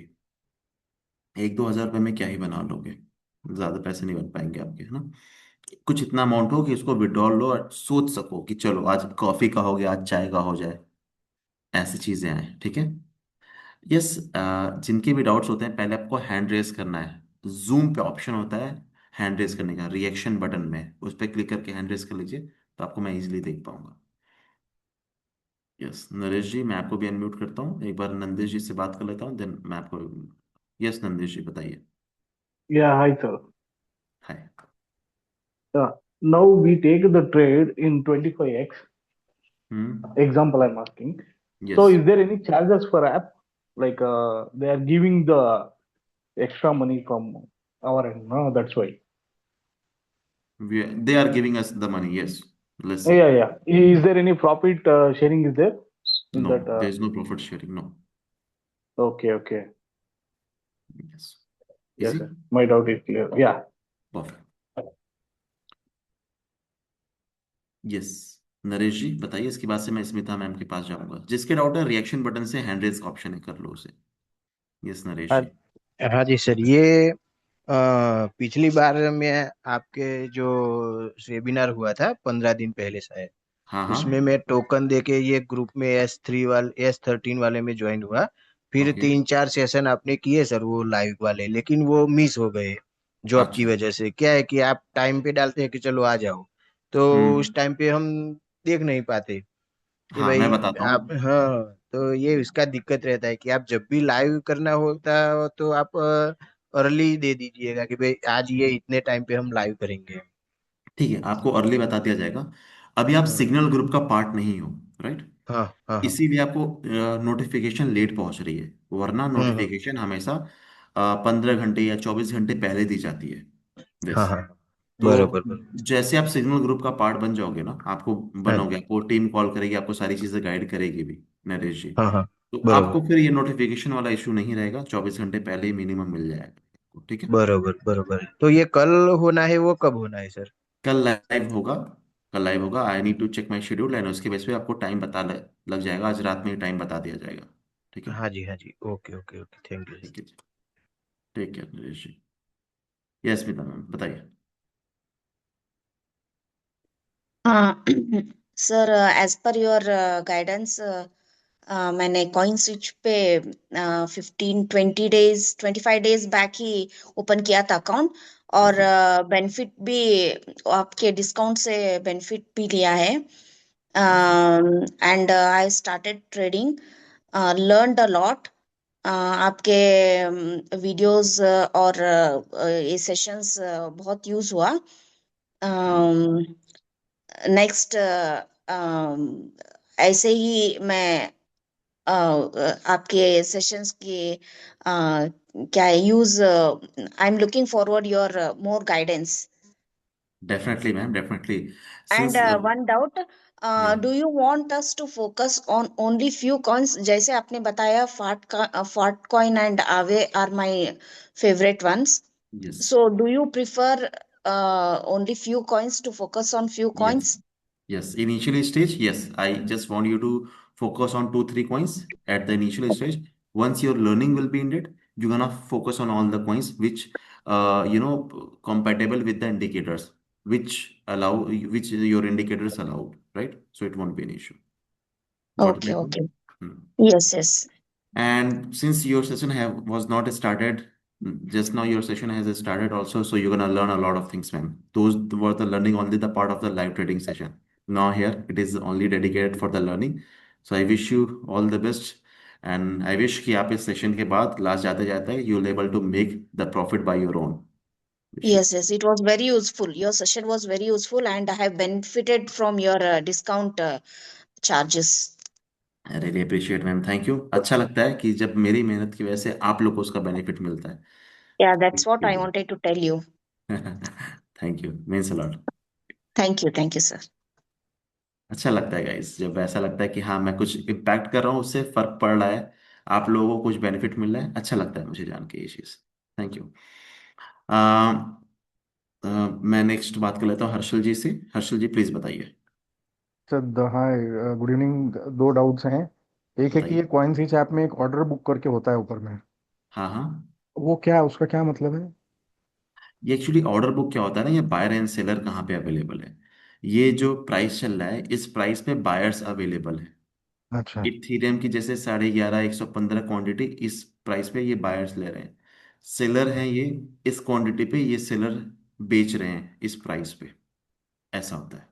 1-2 हज़ार रुपये में क्या ही बना लोगे, ज्यादा पैसे नहीं बन पाएंगे आपके, है ना। कुछ इतना अमाउंट हो कि उसको विड्रॉल लो और सोच सको कि चलो आज कॉफी का हो गया, आज चाय का हो जाए, ऐसी चीजें आए, ठीक है। यस, जिनके भी डाउट्स होते हैं पहले आपको हैंड रेस करना है। जूम पे ऑप्शन होता है हैंड रेस करने का, रिएक्शन बटन में उस पर क्लिक करके हैंड रेस कर लीजिए, तो आपको मैं इजीली देख पाऊंगा। यस नरेश जी, मैं आपको भी अनम्यूट करता हूँ, एक बार नंदेश जी से बात कर लेता हूँ, देन मैं आपको। यस नंदेश जी बताइए। Yeah, hi sir. Hi. Now we take the trade in 25x. Example I'm asking. So yes, is there any charges for app? Like they are giving the extra money from our end. No, that's why. they are giving us the money, yes. Let's see. Yeah, yeah. Is there any profit sharing is there in No, that? there is no profit sharing, no. Okay, okay. Yes. Yes, Easy? sir. My doubt is clear. Yeah. Perfect. Yes Naresh ji बताइए, इसके बाद से मैं Smita ma'am के पास जाऊंगा। जिसके doubt है reaction button से हैंड रेज का ऑप्शन है, कर लो उसे। यस नरेश हाँ। जी। हाँ जी सर, ये पिछली बार में आपके जो वेबिनार हुआ था 15 दिन पहले शायद, हाँ हाँ। उसमें मैं टोकन देके ये ग्रुप में S13 वाले में ज्वाइन हुआ। फिर ओके। 3-4 सेशन आपने किए सर वो लाइव वाले, लेकिन वो मिस हो गए जॉब की अच्छा। वजह से। क्या है कि आप टाइम पे डालते हैं कि चलो आ जाओ, तो उस हम्म। टाइम पे हम देख नहीं पाते कि हाँ मैं भाई बताता आप। हूँ। हाँ, तो ये इसका दिक्कत रहता है कि आप जब भी लाइव करना होता हो तो आप अर्ली दे दीजिएगा कि भाई आज ये इतने टाइम पे हम लाइव करेंगे। ठीक है, आपको अर्ली बता दिया जाएगा। अभी आप हाँ सिग्नल ग्रुप का पार्ट नहीं हो, राइट। हाँ हाँ हाँ। इसीलिए आपको नोटिफिकेशन लेट पहुंच रही है, वरना हम्म। नोटिफिकेशन हमेशा 15 घंटे या 24 घंटे पहले दी जाती है हाँ दिस। हाँ। तो बरोबर बरोबर। जैसे आप सिग्नल ग्रुप का पार्ट बन जाओगे ना, आपको हाँ बनोगे, आपको टीम कॉल करेगी, आपको सारी चीजें गाइड करेगी भी, नरेश जी। हाँ हाँ। तो बरोबर आपको फिर ये नोटिफिकेशन वाला इशू नहीं रहेगा, 24 घंटे पहले ही मिनिमम मिल जाएगा आपको, ठीक है। बरोबर बरोबर। तो ये कल होना है, वो कब होना है सर? कल लाइव होगा। कल लाइव होगा, I need to check my schedule, and उसके बेस पे आपको टाइम लग जाएगा, आज रात में ही टाइम बता दिया जाएगा, ठीक है। हाँ जी हाँ जी, okay okay okay, thank you. ठीक है जी, take care Naresh ji. Yes Smita ma'am बताइए। हाँ sir, as per your guidance मैंने कॉइन स्विच पे 15-20 डेज 25 डेज बैक ही ओपन किया था अकाउंट, और ओके। बेनिफिट भी आपके डिस्काउंट से बेनिफिट भी लिया है। Perfect. And I started trading, learned a lot. आपके वीडियोस और ये सेशंस बहुत यूज हुआ। नेक्स्ट ऐसे ही मैं आपके सेशंस की क्या use, I am looking forward your more guidance. Definitely ma'am, definitely. And since one doubt, या do you want us to focus on only few coins? जैसे आपने बताया fat coin and Aave are my favourite ones, yes so do you prefer only few coins to focus on few yes coins? Yes, initial stage, yes. I just want you to focus on 2-3 coins at the initial stage. Once your learning will be ended, you're gonna focus on all the coins which, compatible with the indicators, which your indicators allowed, right? So it won't be an issue. Got Okay, my point? okay. Hmm. Yes, yes. And since your session was not started, just now your session has started also, so you're gonna learn a lot of things, ma'am. Those were the learning only the part of the live trading session. Now here it is only dedicated for the learning. So I wish you all the best, and I wish कि आप इस session के बाद last जाते जाते you will able to make the profit by your own. Wish you. Yes, yes, it was very useful. Your session was very useful, and I have benefited from your discount charges. I really appreciate ma'am, thank you. अच्छा लगता है कि जब मेरी मेहनत की वजह से आप लोग को उसका बेनिफिट मिलता है। Yeah, that's what I wanted to tell you. Thank you, means a lot. Thank you, sir. अच्छा लगता है गाइस, जब ऐसा लगता है कि हाँ मैं कुछ इम्पैक्ट कर रहा हूँ, उससे फर्क पड़ रहा है, आप लोगों को कुछ बेनिफिट मिल रहा है, अच्छा लगता है मुझे जान के ये चीज़। Thank you. मैं नेक्स्ट बात कर लेता हूँ हर्षल जी से। हर्षल जी प्लीज बताइए। Sir hi, good evening. दो डाउट्स हैं। एक है कि बताइए। ये कॉइन स्विच ऐप में एक ऑर्डर बुक करके होता है ऊपर में, हाँ हाँ। वो क्या, उसका क्या मतलब है? ये एक्चुअली ऑर्डर बुक क्या होता है ना, ये बायर एंड सेलर कहाँ पे अवेलेबल है, ये जो प्राइस चल रहा है इस प्राइस पे बायर्स अवेलेबल है। अच्छा। इथीरियम की जैसे 11,500 115 क्वांटिटी इस प्राइस पे ये बायर्स ले रहे हैं, सेलर हैं ये इस क्वांटिटी पे ये सेलर बेच रहे हैं इस प्राइस पे, ऐसा होता है।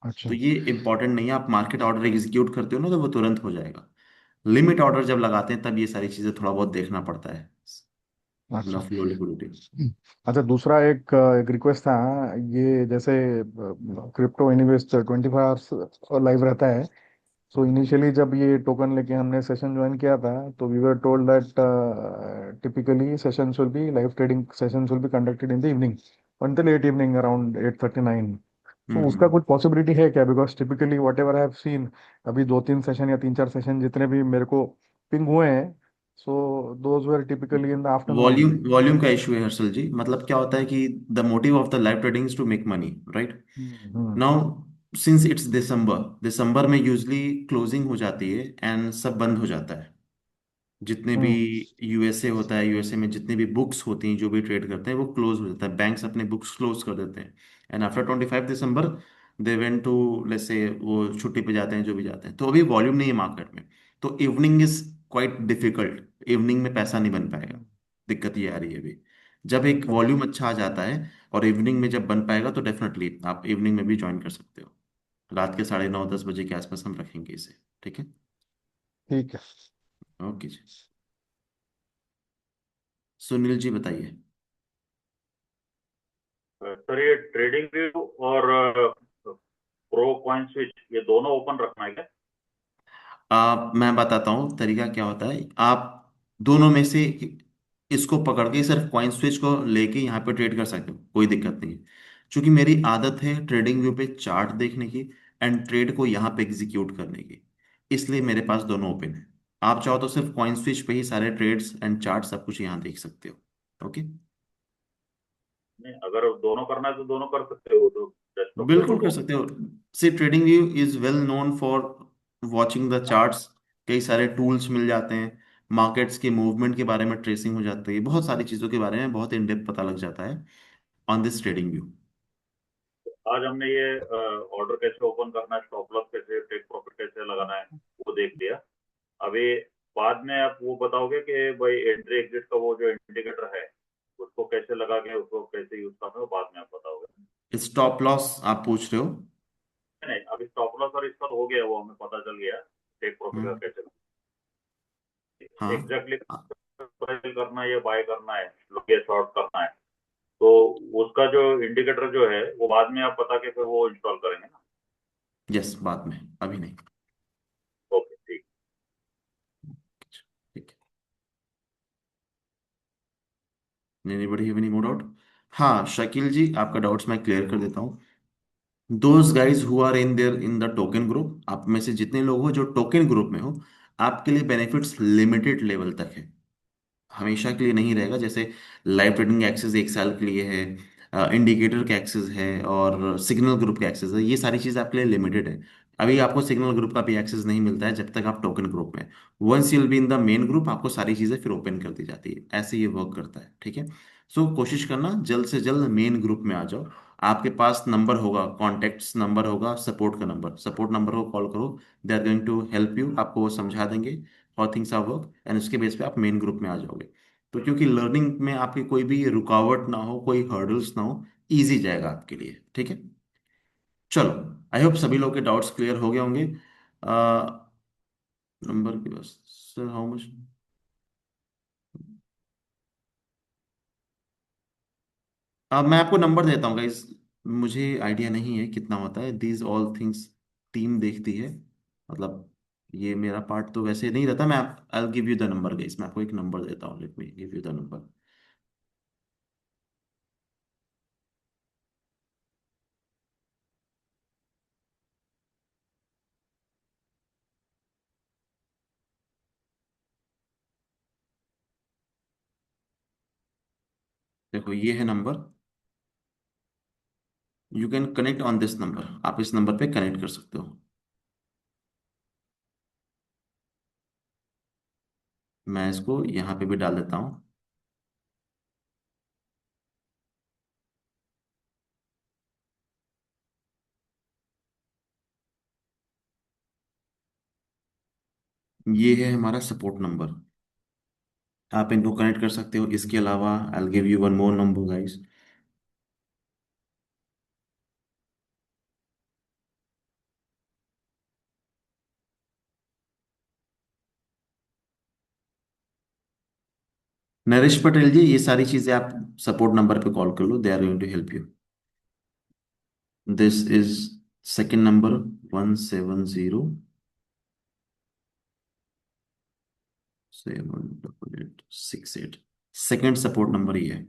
तो अच्छा। ये इंपॉर्टेंट नहीं है, आप मार्केट ऑर्डर एग्जीक्यूट करते हो ना तो वो तुरंत हो जाएगा। लिमिट ऑर्डर जब लगाते हैं तब ये सारी चीजें थोड़ा बहुत देखना पड़ता है, अपना अच्छा। Flow liquidity. अच्छा, दूसरा एक रिक्वेस्ट था। ये जैसे क्रिप्टो इन्वेस्ट 24 आवर्स लाइव रहता है। सो इनिशियली जब ये टोकन लेके हमने सेशन ज्वाइन किया था, तो we were told that typically sessions will be live trading sessions will be conducted in the evening, until late evening around 8:39। तो उसका हम्म। कुछ पॉसिबिलिटी है क्या? Because typically whatever I have seen, अभी दो तीन सेशन या तीन चार सेशन जितने भी मेरे को पिंग हुए हैं, so those were typically in the afternoon volume only. Volume का इशू है हर्षल जी, मतलब क्या होता है कि the motive of the live trading is to make money, right? Hmm. Now since it's December, December में यूजली क्लोजिंग हो जाती है एंड सब बंद हो जाता है, जितने भी हम्म। यूएसए होता है, यूएसए में जितने भी बुक्स होती हैं जो भी ट्रेड करते हैं वो क्लोज हो जाता है, बैंक्स अपने बुक्स क्लोज कर देते हैं। And after 25 December they went to, let's say वो छुट्टी पे जाते हैं जो भी जाते हैं, तो अभी वॉल्यूम नहीं है मार्केट में, तो evening is quite difficult, evening में पैसा नहीं बन पाएगा। दिक्कत ये आ रही है अभी, जब एक अच्छा। वॉल्यूम अच्छा आ जाता है और इवनिंग में जब बन पाएगा तो डेफिनेटली आप इवनिंग में भी ज्वाइन कर सकते हो। रात के 9:30 10 बजे के आसपास हम रखेंगे इसे, ठीक है? ठीक है। ओके जी। सुनील जी बताइए। सर ये ट्रेडिंग व्यू और प्रो कॉइन स्विच ये दोनों ओपन रखना है क्या? मैं बताता हूँ तरीका क्या होता है। आप दोनों में से इसको पकड़ के सिर्फ कॉइन स्विच को लेके यहाँ पे ट्रेड कर सकते हो, कोई दिक्कत नहीं है। क्योंकि मेरी आदत है ट्रेडिंग व्यू पे चार्ट देखने की एंड ट्रेड को यहाँ पे एग्जीक्यूट करने की, इसलिए मेरे पास दोनों ओपन है। आप चाहो तो सिर्फ कॉइन स्विच पे ही सारे ट्रेड्स एंड चार्ट सब कुछ यहाँ देख सकते हो। ओके, नहीं, अगर दोनों करना है तो दोनों कर सकते हो, तो डेस्कटॉप पे बिल्कुल कर दोनों। सकते हो। See trading view is well known for watching the charts, कई सारे टूल्स मिल जाते हैं, मार्केट्स के मूवमेंट के बारे में ट्रेसिंग हो जाती है, बहुत सारी चीज़ों के बारे में बहुत इन डेप्थ पता लग जाता है ऑन दिस ट्रेडिंग व्यू। आज हमने ये ऑर्डर कैसे ओपन करना है, स्टॉप लॉस कैसे, टेक प्रॉफिट कैसे लगाना है, वो देख लिया। अभी बाद में आप वो बताओगे कि भाई एंट्री एग्जिट का वो जो इंडिकेटर है उसको कैसे लगा के उसको कैसे यूज करना है, वो बाद में आप बताओगे। स्टॉप लॉस आप पूछ रहे हो? नहीं, अभी स्टॉप लॉस और इसका तो हो गया, वो हमें पता चल गया टेक प्रॉफिट का हम्म। कैसे हाँ। एग्जैक्टली करना है या बाय करना है, या शॉर्ट करना है, तो उसका जो इंडिकेटर जो है वो बाद में आप बता के फिर वो इंस्टॉल करेंगे ना। यस, बाद में, अभी नहीं। ओके ठीक। ठीक है। Anybody have any more doubt? हाँ शकील जी, आपका डाउट्स मैं क्लियर कर देता हूँ। Those guys who are in there in the token group, आप में से जितने लोग हो जो टोकन ग्रुप में हो, आपके लिए बेनिफिट्स लिमिटेड लेवल तक है, हमेशा के लिए नहीं रहेगा। जैसे लाइव ट्रेडिंग एक्सेस 1 साल के लिए है, इंडिकेटर का एक्सेस है और सिग्नल ग्रुप का एक्सेस है, ये सारी चीज़ आपके लिए लिमिटेड है। अभी आपको सिग्नल ग्रुप का भी एक्सेस नहीं मिलता है जब तक आप टोकन ग्रुप में। Once you'll be in the main group आपको सारी चीज़ें फिर ओपन कर दी जाती है, ऐसे ये वर्क करता है, ठीक है? सो कोशिश करना जल्द से जल्द मेन ग्रुप में आ जाओ। आपके पास नंबर होगा, कॉन्टेक्ट्स नंबर होगा, सपोर्ट का नंबर, सपोर्ट नंबर को कॉल करो, they are going to help you, आपको वो समझा देंगे how things are work, and उसके बेस पे आप मेन ग्रुप में आ जाओगे। तो क्योंकि लर्निंग में आपकी कोई भी रुकावट ना हो, कोई हर्डल्स ना हो, इजी जाएगा आपके लिए, ठीक है? चलो, आई होप सभी लोग के डाउट्स क्लियर हो गए होंगे। नंबर की बस, सर हाउ मच। अब मैं आपको नंबर देता हूँ गाइस, मुझे आइडिया नहीं है कितना होता है, दीज ऑल थिंग्स टीम देखती है, मतलब ये मेरा पार्ट तो वैसे नहीं रहता। मैं आई give you the number guys, मैं आपको एक नंबर देता हूँ, let me give you the number. देखो ये है number, you can connect on this number, आप इस नंबर पे कनेक्ट कर सकते हो। मैं इसको यहाँ पे भी डाल देता हूँ। ये है हमारा सपोर्ट नंबर, आप इनको कनेक्ट कर सकते हो। इसके अलावा I give you one more number guys. Naresh Patel ji, ये सारी चीजें आप सपोर्ट नंबर पे कॉल कर लो, they are going to help you. This is second number, 1707868 second support number ये है।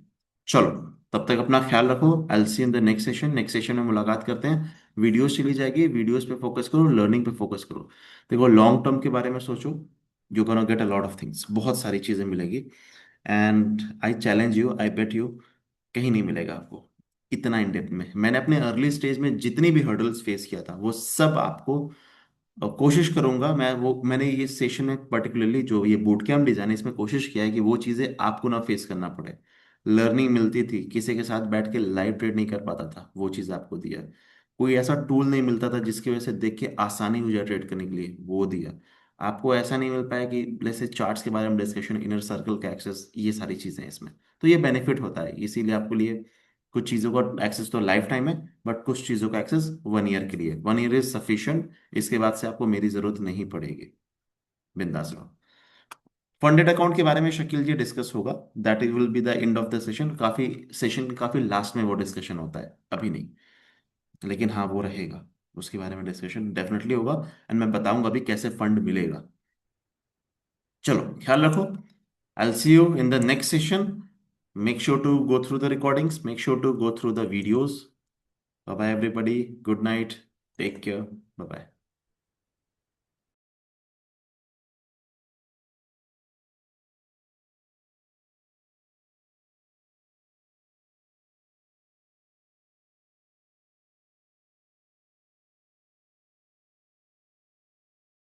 चलो, तब तक अपना ख्याल रखो। I see in the next session, next session में मुलाकात करते हैं। वीडियोस चली जाएगी, वीडियोस पे फोकस करो, लर्निंग पे फोकस करो। देखो लॉन्ग टर्म के बारे में सोचो, you gonna get a lot of things, बहुत सारी चीजें मिलेगी। And I challenge you, I bet you, कहीं नहीं मिलेगा आपको इतना इन डेप्थ में। मैंने अपने अर्ली स्टेज में जितनी भी हर्डल्स फेस किया था वो सब आपको, कोशिश करूंगा मैं, वो मैंने ये सेशन में पर्टिकुलरली जो ये बूट कैम्प डिजाइन है इसमें कोशिश किया है कि वो चीजें आपको ना फेस करना पड़े। लर्निंग मिलती थी, किसी के साथ बैठ के लाइव ट्रेड नहीं कर पाता था, वो चीज़ आपको दिया। कोई ऐसा टूल नहीं मिलता था जिसकी वजह से देख के आसानी हो जाए ट्रेड करने के लिए, वो दिया। आपको ऐसा नहीं मिल पाया कि जैसे चार्ट्स के बारे में डिस्कशन, इनर सर्कल का एक्सेस, ये सारी चीज़ें हैं इसमें। तो ये बेनिफिट होता है, इसीलिए आपके लिए कुछ चीज़ों का एक्सेस तो लाइफ टाइम है, बट कुछ चीज़ों का एक्सेस 1 ईयर के लिए, 1 ईयर इज सफिशियंट। इसके बाद से आपको मेरी ज़रूरत नहीं पड़ेगी, बिंदास रहो। फंडेड अकाउंट के बारे में शकील जी डिस्कस होगा, that it will be the end of the session, काफी सेशन के काफी लास्ट में वो डिस्कशन होता है, अभी नहीं, लेकिन हाँ वो रहेगा, उसके बारे में डिस्कशन डेफिनेटली होगा। एंड मैं बताऊंगा भी कैसे फंड मिलेगा। चलो ख्याल रखो, I see you in the next session. Make sure to go through the recordings, make sure to go through the videos. Bye bye everybody, good night, take care, bye bye.